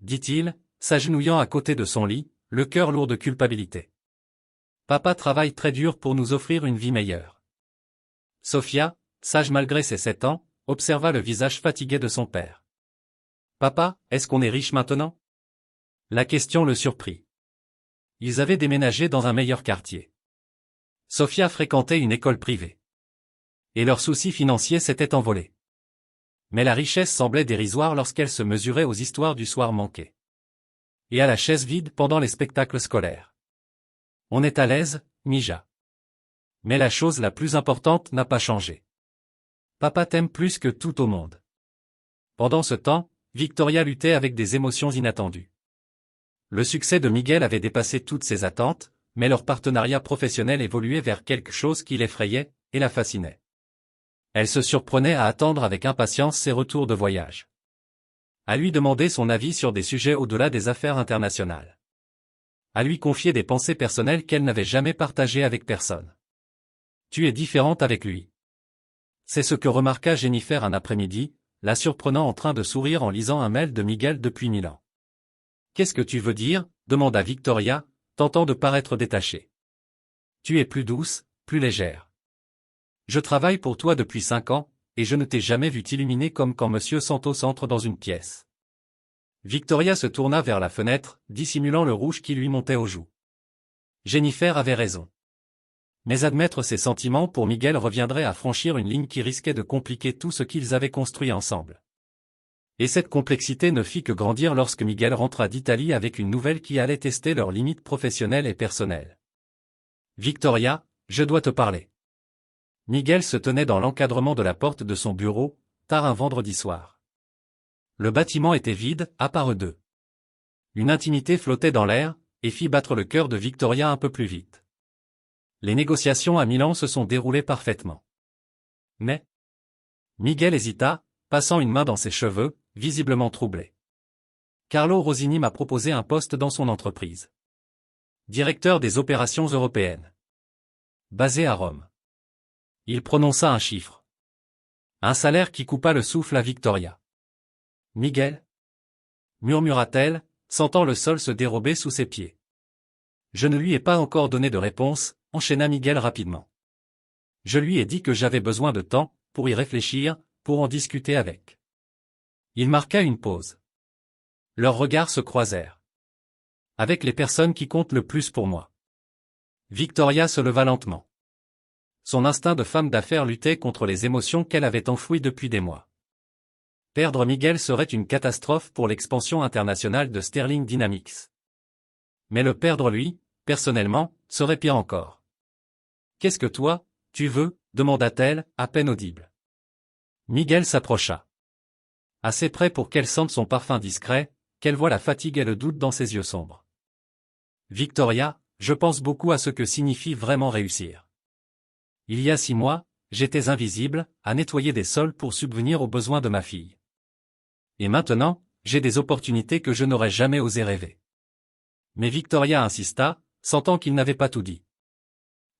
dit-il, s'agenouillant à côté de son lit, le cœur lourd de culpabilité. « Papa travaille très dur pour nous offrir une vie meilleure. » Sofia, sage malgré ses 7 ans, observa le visage fatigué de son père. « Papa, est-ce qu'on est riche maintenant ?» La question le surprit. Ils avaient déménagé dans un meilleur quartier. Sofia fréquentait une école privée. Et leurs soucis financiers s'étaient envolés. Mais la richesse semblait dérisoire lorsqu'elle se mesurait aux histoires du soir manqué. Et à la chaise vide pendant les spectacles scolaires. On est à l'aise, Mija. Mais la chose la plus importante n'a pas changé. Papa t'aime plus que tout au monde. Pendant ce temps, Victoria luttait avec des émotions inattendues. Le succès de Miguel avait dépassé toutes ses attentes, mais leur partenariat professionnel évoluait vers quelque chose qui l'effrayait et la fascinait. Elle se surprenait à attendre avec impatience ses retours de voyage. À lui demander son avis sur des sujets au-delà des affaires internationales. À lui confier des pensées personnelles qu'elle n'avait jamais partagées avec personne. Tu es différente avec lui. C'est ce que remarqua Jennifer un après-midi, la surprenant en train de sourire en lisant un mail de Miguel depuis Milan. Qu'est-ce que tu veux dire? Demanda Victoria, tentant de paraître détachée. Tu es plus douce, plus légère. Je travaille pour toi depuis 5 ans, et je ne t'ai jamais vu t'illuminer comme quand Monsieur Santos entre dans une pièce. Victoria se tourna vers la fenêtre, dissimulant le rouge qui lui montait aux joues. Jennifer avait raison. Mais admettre ses sentiments pour Miguel reviendrait à franchir une ligne qui risquait de compliquer tout ce qu'ils avaient construit ensemble. Et cette complexité ne fit que grandir lorsque Miguel rentra d'Italie avec une nouvelle qui allait tester leurs limites professionnelles et personnelles. Victoria, je dois te parler. Miguel se tenait dans l'encadrement de la porte de son bureau, tard un vendredi soir. Le bâtiment était vide, à part eux deux. Une intimité flottait dans l'air, et fit battre le cœur de Victoria un peu plus vite. Les négociations à Milan se sont déroulées parfaitement. Mais Miguel hésita, passant une main dans ses cheveux, visiblement troublé. Carlo Rosini m'a proposé un poste dans son entreprise. Directeur des opérations européennes. Basé à Rome. Il prononça un chiffre. Un salaire qui coupa le souffle à Victoria. Miguel? Murmura-t-elle, sentant le sol se dérober sous ses pieds. Je ne lui ai pas encore donné de réponse, enchaîna Miguel rapidement. Je lui ai dit que j'avais besoin de temps, pour y réfléchir, pour en discuter avec. Il marqua une pause. Leurs regards se croisèrent. Avec les personnes qui comptent le plus pour moi. Victoria se leva lentement. Son instinct de femme d'affaires luttait contre les émotions qu'elle avait enfouies depuis des mois. Perdre Miguel serait une catastrophe pour l'expansion internationale de Sterling Dynamics. Mais le perdre lui, personnellement, serait pire encore. Qu'est-ce que toi, tu veux? Demanda-t-elle, à peine audible. Miguel s'approcha. Assez près pour qu'elle sente son parfum discret, qu'elle voie la fatigue et le doute dans ses yeux sombres. Victoria, je pense beaucoup à ce que signifie vraiment réussir. Il y a 6 mois, j'étais invisible, à nettoyer des sols pour subvenir aux besoins de ma fille. Et maintenant, j'ai des opportunités que je n'aurais jamais osé rêver. Mais Victoria insista, sentant qu'il n'avait pas tout dit.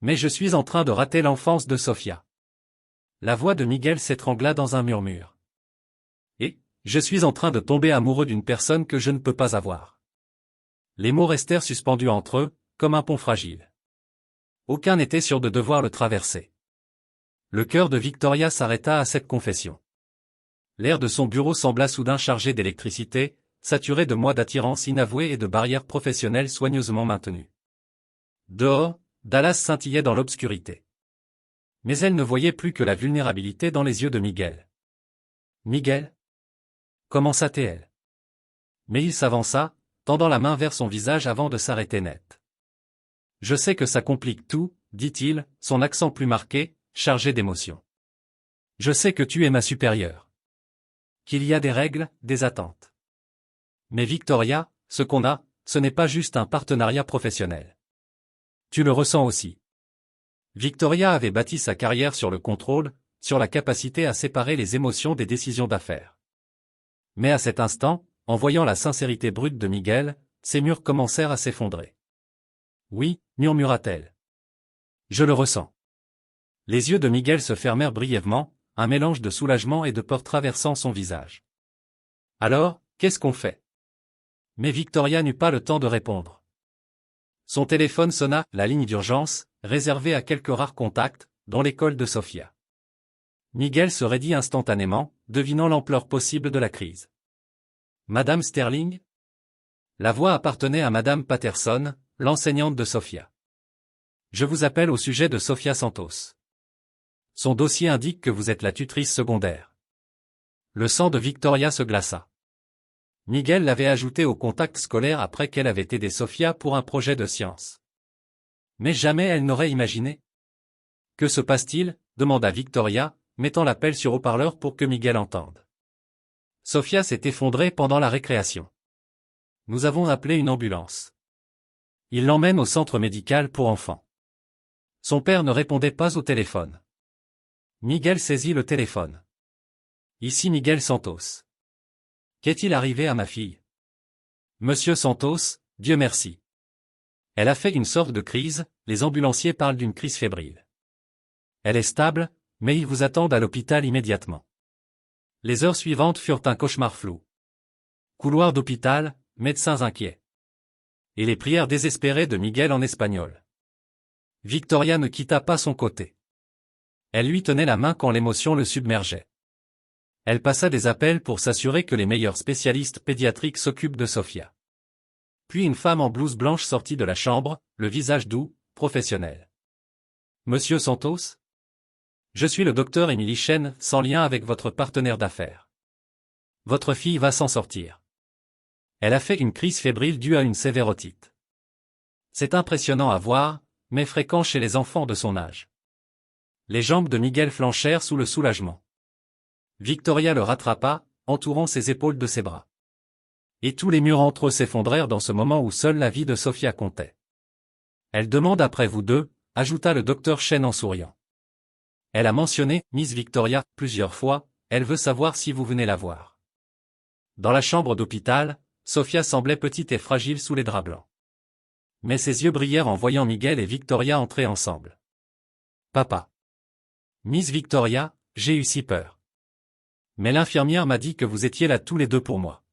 Mais je suis en train de rater l'enfance de Sofia. La voix de Miguel s'étrangla dans un murmure. Et, je suis en train de tomber amoureux d'une personne que je ne peux pas avoir. Les mots restèrent suspendus entre eux, comme un pont fragile. Aucun n'était sûr de devoir le traverser. Le cœur de Victoria s'arrêta à cette confession. L'air de son bureau sembla soudain chargé d'électricité, saturé de mois d'attirance inavouée et de barrières professionnelles soigneusement maintenues. Dehors, Dallas scintillait dans l'obscurité. Mais elle ne voyait plus que la vulnérabilité dans les yeux de Miguel. Miguel? Commença-t-elle. Mais il s'avança, tendant la main vers son visage avant de s'arrêter net. Je sais que ça complique tout, dit-il, son accent plus marqué, chargé d'émotion. Je sais que tu es ma supérieure. Qu'il y a des règles, des attentes. Mais Victoria, ce qu'on a, ce n'est pas juste un partenariat professionnel. Tu le ressens aussi. Victoria avait bâti sa carrière sur le contrôle, sur la capacité à séparer les émotions des décisions d'affaires. Mais à cet instant, en voyant la sincérité brute de Miguel, ses murs commencèrent à s'effondrer. Oui, murmura-t-elle. Je le ressens. Les yeux de Miguel se fermèrent brièvement, un mélange de soulagement et de peur traversant son visage. Alors, qu'est-ce qu'on fait? Mais Victoria n'eut pas le temps de répondre. Son téléphone sonna, la ligne d'urgence, réservée à quelques rares contacts, dont l'école de Sofia. Miguel se raidit instantanément, devinant l'ampleur possible de la crise. Madame Sterling? La voix appartenait à Madame Patterson, l'enseignante de Sofia. Je vous appelle au sujet de Sofia Santos. Son dossier indique que vous êtes la tutrice secondaire. Le sang de Victoria se glaça. Miguel l'avait ajoutée au contact scolaire après qu'elle avait aidé Sofia pour un projet de science. Mais jamais elle n'aurait imaginé. Que se passe-t-il? Demanda Victoria, mettant l'appel sur haut-parleur pour que Miguel entende. Sofia s'est effondrée pendant la récréation. Nous avons appelé une ambulance. Il l'emmène au centre médical pour enfants. Son père ne répondait pas au téléphone. Miguel saisit le téléphone. Ici Miguel Santos. Qu'est-il arrivé à ma fille? Monsieur Santos, Dieu merci. Elle a fait une sorte de crise, les ambulanciers parlent d'une crise fébrile. Elle est stable, mais ils vous attendent à l'hôpital immédiatement. Les heures suivantes furent un cauchemar flou. Couloir d'hôpital, médecins inquiets. Et les prières désespérées de Miguel en espagnol. Victoria ne quitta pas son côté. Elle lui tenait la main quand l'émotion le submergeait. Elle passa des appels pour s'assurer que les meilleurs spécialistes pédiatriques s'occupent de Sofia. Puis une femme en blouse blanche sortit de la chambre, le visage doux, professionnel. « Monsieur Santos ? Je suis le docteur Émilie Chen, sans lien avec votre partenaire d'affaires. Votre fille va s'en sortir. Elle a fait une crise fébrile due à une sévère otite. C'est impressionnant à voir, mais fréquent chez les enfants de son âge. » Les jambes de Miguel flanchèrent sous le soulagement. Victoria le rattrapa, entourant ses épaules de ses bras. Et tous les murs entre eux s'effondrèrent dans ce moment où seule la vie de Sofia comptait. Elle demande après vous deux, ajouta le docteur Chen en souriant. Elle a mentionné Miss Victoria plusieurs fois, elle veut savoir si vous venez la voir. Dans la chambre d'hôpital, Sofia semblait petite et fragile sous les draps blancs. Mais ses yeux brillèrent en voyant Miguel et Victoria entrer ensemble. Papa. Miss Victoria, j'ai eu si peur. Mais l'infirmière m'a dit que vous étiez là tous les deux pour moi.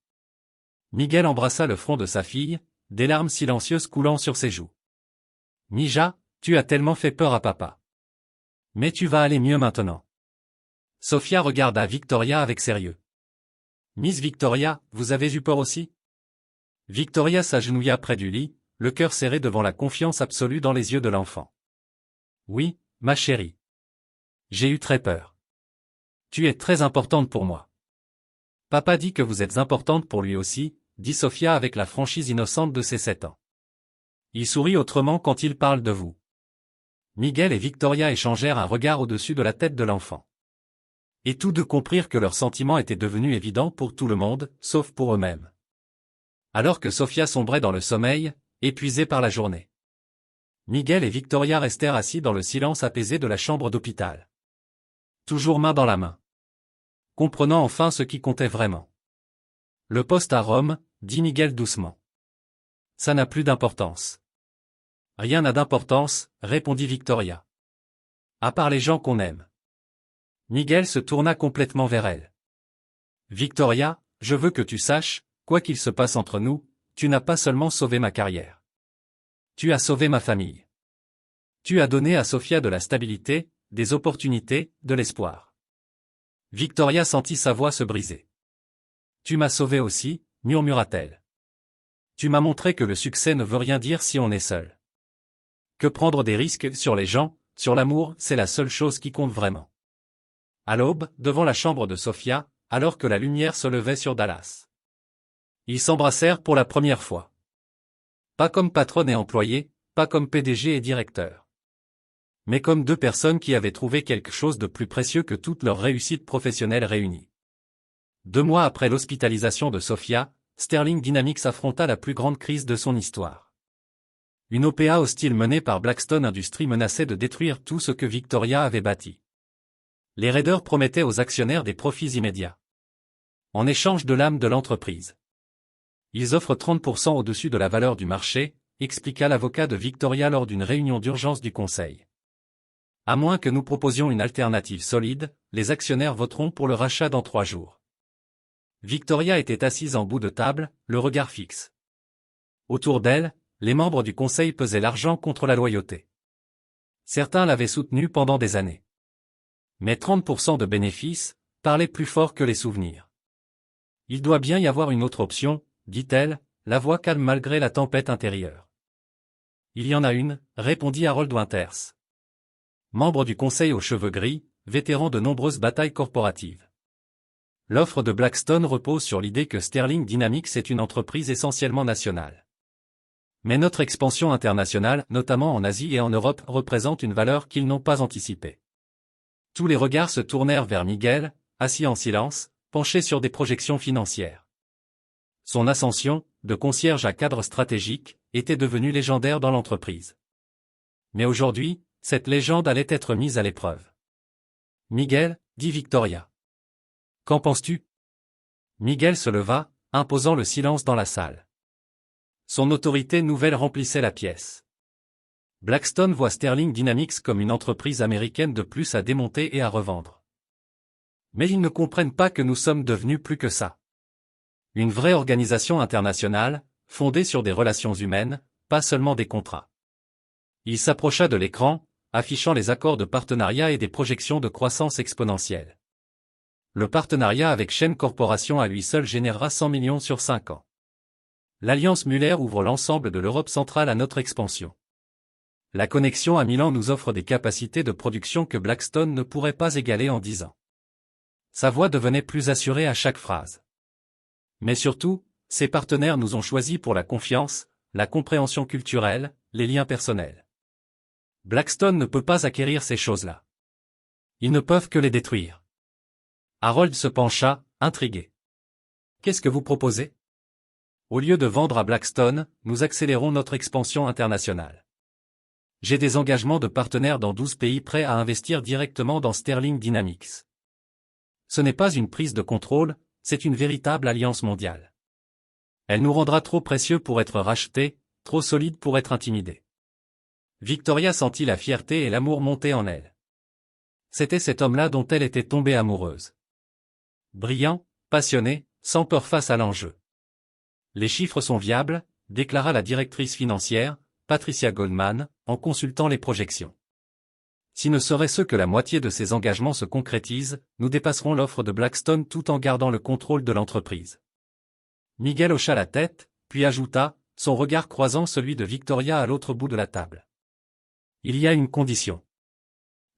Miguel embrassa le front de sa fille, des larmes silencieuses coulant sur ses joues. Mija, tu as tellement fait peur à papa. Mais tu vas aller mieux maintenant. Sofia regarda Victoria avec sérieux. Miss Victoria, vous avez eu peur aussi? Victoria s'agenouilla près du lit, le cœur serré devant la confiance absolue dans les yeux de l'enfant. Oui, ma chérie. J'ai eu très peur. Tu es très importante pour moi. Papa dit que vous êtes importante pour lui aussi, dit Sofia avec la franchise innocente de ses 7 ans. Il sourit autrement quand il parle de vous. Miguel et Victoria échangèrent un regard au-dessus de la tête de l'enfant. Et tous deux comprirent que leur sentiment était devenu évident pour tout le monde, sauf pour eux-mêmes. Alors que Sofia sombrait dans le sommeil, épuisée par la journée. Miguel et Victoria restèrent assis dans le silence apaisé de la chambre d'hôpital. Toujours main dans la main. Comprenant enfin ce qui comptait vraiment. Le poste à Rome, dit Miguel doucement. Ça n'a plus d'importance. Rien n'a d'importance, répondit Victoria. À part les gens qu'on aime. Miguel se tourna complètement vers elle. Victoria, je veux que tu saches, quoi qu'il se passe entre nous, tu n'as pas seulement sauvé ma carrière. Tu as sauvé ma famille. Tu as donné à Sofia de la stabilité, des opportunités, de l'espoir. Victoria sentit sa voix se briser. Tu m'as sauvé aussi, murmura-t-elle. Tu m'as montré que le succès ne veut rien dire si on est seul. Que prendre des risques sur les gens, sur l'amour, c'est la seule chose qui compte vraiment. À l'aube, devant la chambre de Sofia, alors que la lumière se levait sur Dallas. Ils s'embrassèrent pour la première fois. Pas comme patronne et employé, pas comme PDG et directeur. Mais comme deux personnes qui avaient trouvé quelque chose de plus précieux que toute leur réussite professionnelle réunie. 2 mois après l'hospitalisation de Sofia, Sterling Dynamics affronta la plus grande crise de son histoire. Une OPA hostile menée par Blackstone Industries menaçait de détruire tout ce que Victoria avait bâti. Les raiders promettaient aux actionnaires des profits immédiats. En échange de l'âme de l'entreprise. Ils offrent 30% au-dessus de la valeur du marché, expliqua l'avocat de Victoria lors d'une réunion d'urgence du conseil. À moins que nous proposions une alternative solide, les actionnaires voteront pour le rachat dans 3 jours. Victoria était assise en bout de table, le regard fixe. Autour d'elle, les membres du conseil pesaient l'argent contre la loyauté. Certains l'avaient soutenue pendant des années. Mais 30% de bénéfices parlaient plus fort que les souvenirs. Il doit bien y avoir une autre option, dit-elle, la voix calme malgré la tempête intérieure. Il y en a une, répondit Harold Winters. Membre du conseil aux cheveux gris, vétéran de nombreuses batailles corporatives. L'offre de Blackstone repose sur l'idée que Sterling Dynamics est une entreprise essentiellement nationale. Mais notre expansion internationale, notamment en Asie et en Europe, représente une valeur qu'ils n'ont pas anticipée. Tous les regards se tournèrent vers Miguel, assis en silence, penché sur des projections financières. Son ascension, de concierge à cadre stratégique, était devenue légendaire dans l'entreprise. Mais aujourd'hui, cette légende allait être mise à l'épreuve. Miguel, dit Victoria. Qu'en penses-tu? Miguel se leva, imposant le silence dans la salle. Son autorité nouvelle remplissait la pièce. Blackstone voit Sterling Dynamics comme une entreprise américaine de plus à démonter et à revendre. Mais ils ne comprennent pas que nous sommes devenus plus que ça. Une vraie organisation internationale, fondée sur des relations humaines, pas seulement des contrats. Il s'approcha de l'écran, affichant les accords de partenariat et des projections de croissance exponentielle. Le partenariat avec Shen Corporation à lui seul générera 100 millions sur 5 ans. L'Alliance Muller ouvre l'ensemble de l'Europe centrale à notre expansion. La connexion à Milan nous offre des capacités de production que Blackstone ne pourrait pas égaler en 10 ans. Sa voix devenait plus assurée à chaque phrase. Mais surtout, ses partenaires nous ont choisis pour la confiance, la compréhension culturelle, les liens personnels. Blackstone ne peut pas acquérir ces choses-là. Ils ne peuvent que les détruire. Harold se pencha, intrigué. Qu'est-ce que vous proposez? Au lieu de vendre à Blackstone, nous accélérons notre expansion internationale. J'ai des engagements de partenaires dans 12 pays prêts à investir directement dans Sterling Dynamics. Ce n'est pas une prise de contrôle, c'est une véritable alliance mondiale. Elle nous rendra trop précieux pour être rachetés, trop solides pour être intimidés. Victoria sentit la fierté et l'amour monter en elle. C'était cet homme-là dont elle était tombée amoureuse. Brillant, passionné, sans peur face à l'enjeu. Les chiffres sont viables, déclara la directrice financière, Patricia Goldman, en consultant les projections. Si ne serait-ce que la moitié de ces engagements se concrétisent, nous dépasserons l'offre de Blackstone tout en gardant le contrôle de l'entreprise. Miguel hocha la tête, puis ajouta, son regard croisant celui de Victoria à l'autre bout de la table. Il y a une condition.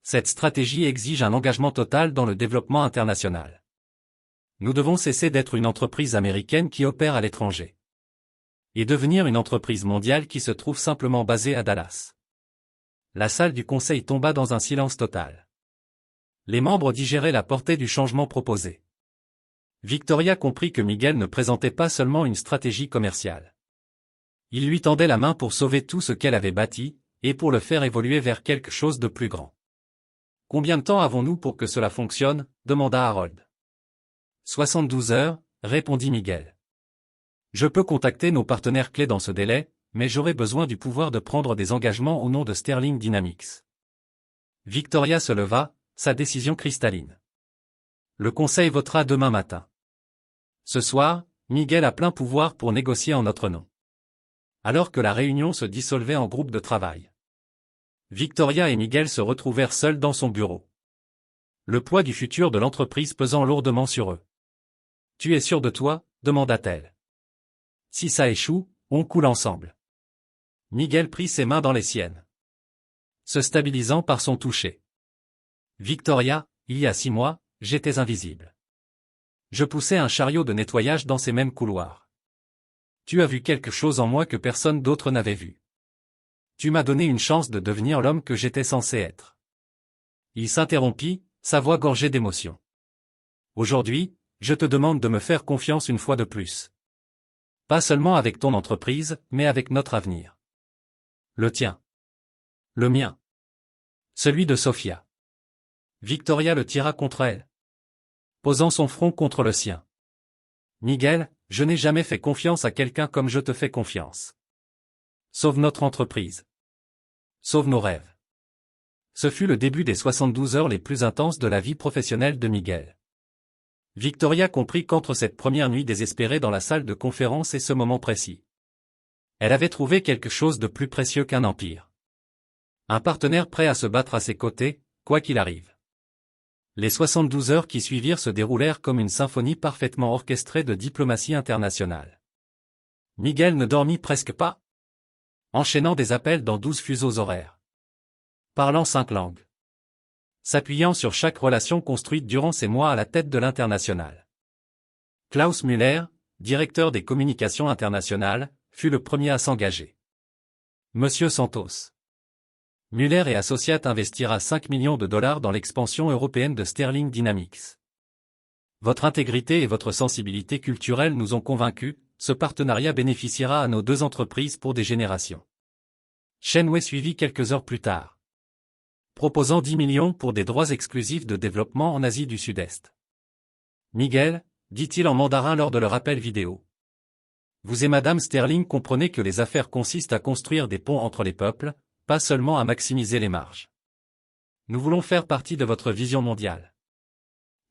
Cette stratégie exige un engagement total dans le développement international. Nous devons cesser d'être une entreprise américaine qui opère à l'étranger. Et devenir une entreprise mondiale qui se trouve simplement basée à Dallas. La salle du conseil tomba dans un silence total. Les membres digéraient la portée du changement proposé. Victoria comprit que Miguel ne présentait pas seulement une stratégie commerciale. Il lui tendait la main pour sauver tout ce qu'elle avait bâti, et pour le faire évoluer vers quelque chose de plus grand. « Combien de temps avons-nous pour que cela fonctionne » demanda Harold. 72 heures, répondit Miguel. Je peux contacter nos partenaires clés dans ce délai, mais j'aurai besoin du pouvoir de prendre des engagements au nom de Sterling Dynamics. Victoria se leva, sa décision cristalline. Le conseil votera demain matin. Ce soir, Miguel a plein pouvoir pour négocier en notre nom. Alors que la réunion se dissolvait en groupe de travail. Victoria et Miguel se retrouvèrent seuls dans son bureau. Le poids du futur de l'entreprise pesant lourdement sur eux. « Tu es sûr de toi ?» demanda-t-elle. « Si ça échoue, on coule ensemble. » Miguel prit ses mains dans les siennes. Se stabilisant par son toucher. « Victoria, il y a 6 mois, j'étais invisible. Je poussais un chariot de nettoyage dans ces mêmes couloirs. Tu as vu quelque chose en moi que personne d'autre n'avait vu. Tu m'as donné une chance de devenir l'homme que j'étais censé être. » Il s'interrompit, sa voix gorgée d'émotion. « Aujourd'hui, je te demande de me faire confiance une fois de plus. Pas seulement avec ton entreprise, mais avec notre avenir. Le tien. Le mien. Celui de Sophia. » Victoria le tira contre elle, posant son front contre le sien. « Miguel, je n'ai jamais fait confiance à quelqu'un comme je te fais confiance. Sauve notre entreprise. Sauve nos rêves. » Ce fut le début des 72 heures les plus intenses de la vie professionnelle de Miguel. Victoria comprit qu'entre cette première nuit désespérée dans la salle de conférence et ce moment précis, elle avait trouvé quelque chose de plus précieux qu'un empire. Un partenaire prêt à se battre à ses côtés, quoi qu'il arrive. Les 72 heures qui suivirent se déroulèrent comme une symphonie parfaitement orchestrée de diplomatie internationale. Miguel ne dormit presque pas, enchaînant des appels dans 12 fuseaux horaires. Parlant 5 langues. S'appuyant sur chaque relation construite durant ces mois à la tête de l'international. Klaus Müller, directeur des communications internationales, fut le premier à s'engager. Monsieur Santos. Müller et Associates investira 5 millions de dollars dans l'expansion européenne de Sterling Dynamics. Votre intégrité et votre sensibilité culturelle nous ont convaincus, ce partenariat bénéficiera à nos 2 entreprises pour des générations. Shenway suivit quelques heures plus tard, proposant 10 millions pour des droits exclusifs de développement en Asie du Sud-Est. Miguel, dit-il en mandarin lors de leur appel vidéo. Vous et Madame Sterling comprenez que les affaires consistent à construire des ponts entre les peuples, pas seulement à maximiser les marges. Nous voulons faire partie de votre vision mondiale.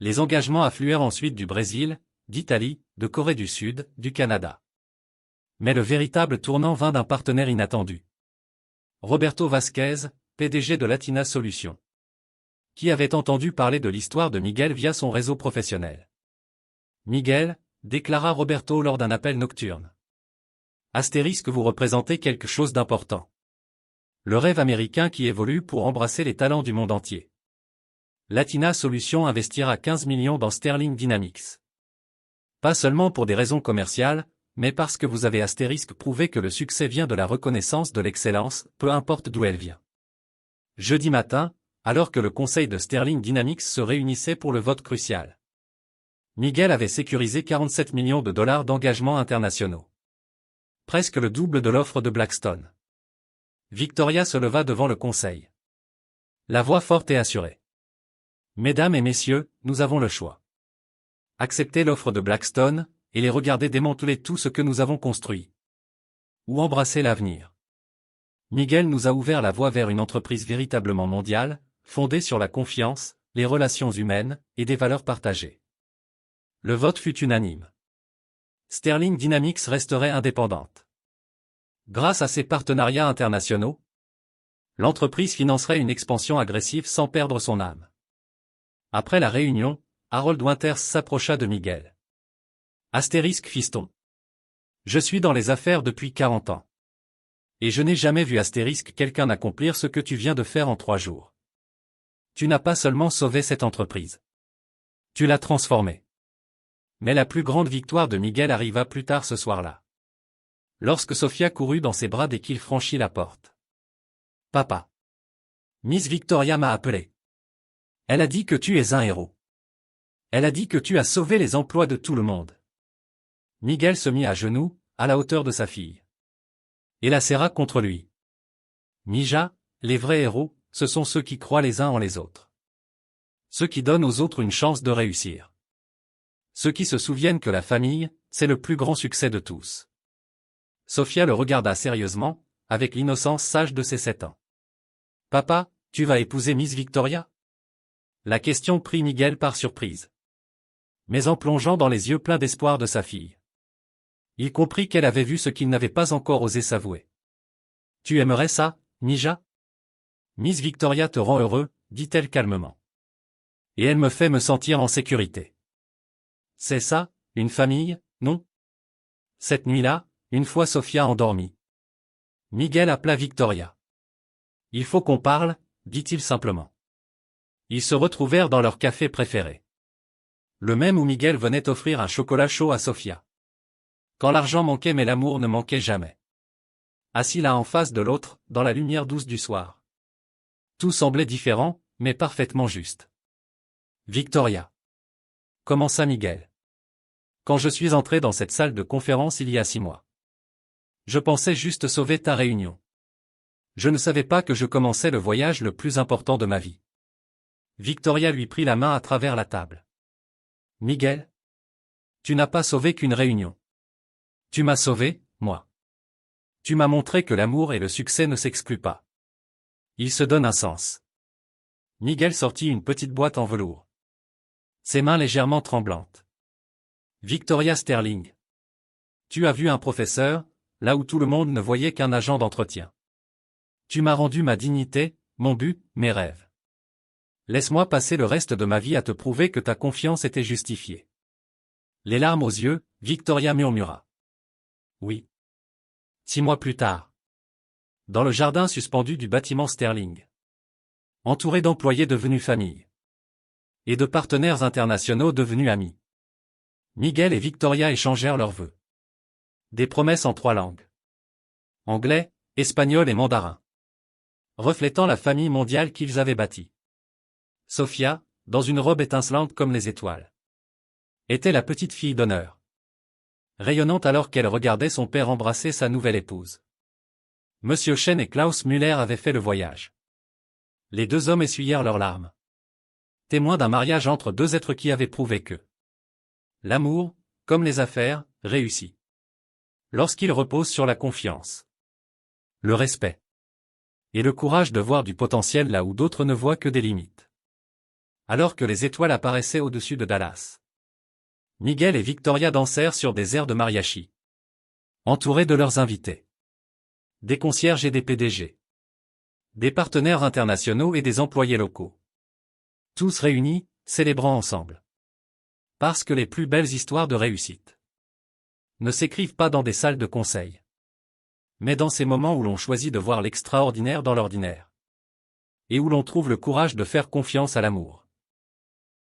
Les engagements affluèrent ensuite du Brésil, d'Italie, de Corée du Sud, du Canada. Mais le véritable tournant vint d'un partenaire inattendu. Roberto Vasquez, PDG de Latina Solutions, qui avait entendu parler de l'histoire de Miguel via son réseau professionnel. Miguel, déclara Roberto lors d'un appel nocturne. Astérisque, vous représentez quelque chose d'important. Le rêve américain qui évolue pour embrasser les talents du monde entier. Latina Solutions investira 15 millions dans Sterling Dynamics. Pas seulement pour des raisons commerciales, mais parce que vous avez astérisque prouvé que le succès vient de la reconnaissance de l'excellence, peu importe d'où elle vient. Jeudi matin, alors que le conseil de Sterling Dynamics se réunissait pour le vote crucial, Miguel avait sécurisé 47 millions de dollars d'engagements internationaux. Presque le double de l'offre de Blackstone. Victoria se leva devant le conseil. La voix forte et assurée. Mesdames et messieurs, nous avons le choix. Accepter l'offre de Blackstone, et les regarder démanteler tout ce que nous avons construit. Ou embrasser l'avenir. Miguel nous a ouvert la voie vers une entreprise véritablement mondiale, fondée sur la confiance, les relations humaines, et des valeurs partagées. Le vote fut unanime. Sterling Dynamics resterait indépendante. Grâce à ses partenariats internationaux, l'entreprise financerait une expansion agressive sans perdre son âme. Après la réunion, Harold Winters s'approcha de Miguel. Astérisque fiston. Je suis dans les affaires depuis 40 ans. Et je n'ai jamais vu astérisque quelqu'un accomplir ce que tu viens de faire en 3 jours. Tu n'as pas seulement sauvé cette entreprise. Tu l'as transformée. Mais la plus grande victoire de Miguel arriva plus tard ce soir-là. Lorsque Sofia courut dans ses bras dès qu'il franchit la porte. Papa. Miss Victoria m'a appelé. Elle a dit que tu es un héros. Elle a dit que tu as sauvé les emplois de tout le monde. Miguel se mit à genoux, à la hauteur de sa fille. Et la serra contre lui. Mija, les vrais héros, ce sont ceux qui croient les uns en les autres. Ceux qui donnent aux autres une chance de réussir. Ceux qui se souviennent que la famille, c'est le plus grand succès de tous. Sofia le regarda sérieusement, avec l'innocence sage de ses 7 ans. Papa, tu vas épouser Miss Victoria? La question prit Miguel par surprise. Mais en plongeant dans les yeux pleins d'espoir de sa fille, il comprit qu'elle avait vu ce qu'il n'avait pas encore osé s'avouer. Tu aimerais ça, Mija? Miss Victoria te rend heureux, dit-elle calmement. Et elle me fait me sentir en sécurité. C'est ça, une famille, non? Cette nuit-là, une fois Sofia endormie, Miguel appela Victoria. Il faut qu'on parle, dit-il simplement. Ils se retrouvèrent dans leur café préféré. Le même où Miguel venait offrir un chocolat chaud à Sofia. Quand l'argent manquait mais l'amour ne manquait jamais. Assis l'un en face de l'autre, dans la lumière douce du soir. Tout semblait différent, mais parfaitement juste. Victoria. Commença Miguel. Quand je suis entré dans cette salle de conférence il y a 6 mois. Je pensais juste sauver ta réunion. Je ne savais pas que je commençais le voyage le plus important de ma vie. Victoria lui prit la main à travers la table. Miguel? Tu n'as pas sauvé qu'une réunion. Tu m'as sauvé, moi. Tu m'as montré que l'amour et le succès ne s'excluent pas. Ils se donnent un sens. Miguel sortit une petite boîte en velours. Ses mains légèrement tremblantes. Victoria Sterling. Tu as vu un professeur, là où tout le monde ne voyait qu'un agent d'entretien. Tu m'as rendu ma dignité, mon but, mes rêves. Laisse-moi passer le reste de ma vie à te prouver que ta confiance était justifiée. Les larmes aux yeux, Victoria murmura. Oui. 6 mois plus tard. Dans le jardin suspendu du bâtiment Sterling. Entouré d'employés devenus famille. Et de partenaires internationaux devenus amis. Miguel et Victoria échangèrent leurs vœux. Des promesses en 3 langues. Anglais, espagnol et mandarin. Reflétant la famille mondiale qu'ils avaient bâtie. Sofia, dans une robe étincelante comme les étoiles, était la petite fille d'honneur. Rayonnante alors qu'elle regardait son père embrasser sa nouvelle épouse. Monsieur Chen et Klaus Müller avaient fait le voyage. Les 2 hommes essuyèrent leurs larmes. Témoins d'un mariage entre 2 êtres qui avaient prouvé que l'amour, comme les affaires, réussit. Lorsqu'il repose sur la confiance, le respect Et le courage de voir du potentiel là où d'autres ne voient que des limites. Alors que les étoiles apparaissaient au-dessus de Dallas, Miguel et Victoria dansèrent sur des airs de mariachi, entourés de leurs invités. Des concierges et des PDG. Des partenaires internationaux et des employés locaux. Tous réunis, célébrant ensemble. Parce que les plus belles histoires de réussite ne s'écrivent pas dans des salles de conseil, mais dans ces moments où l'on choisit de voir l'extraordinaire dans l'ordinaire. Et où l'on trouve le courage de faire confiance à l'amour.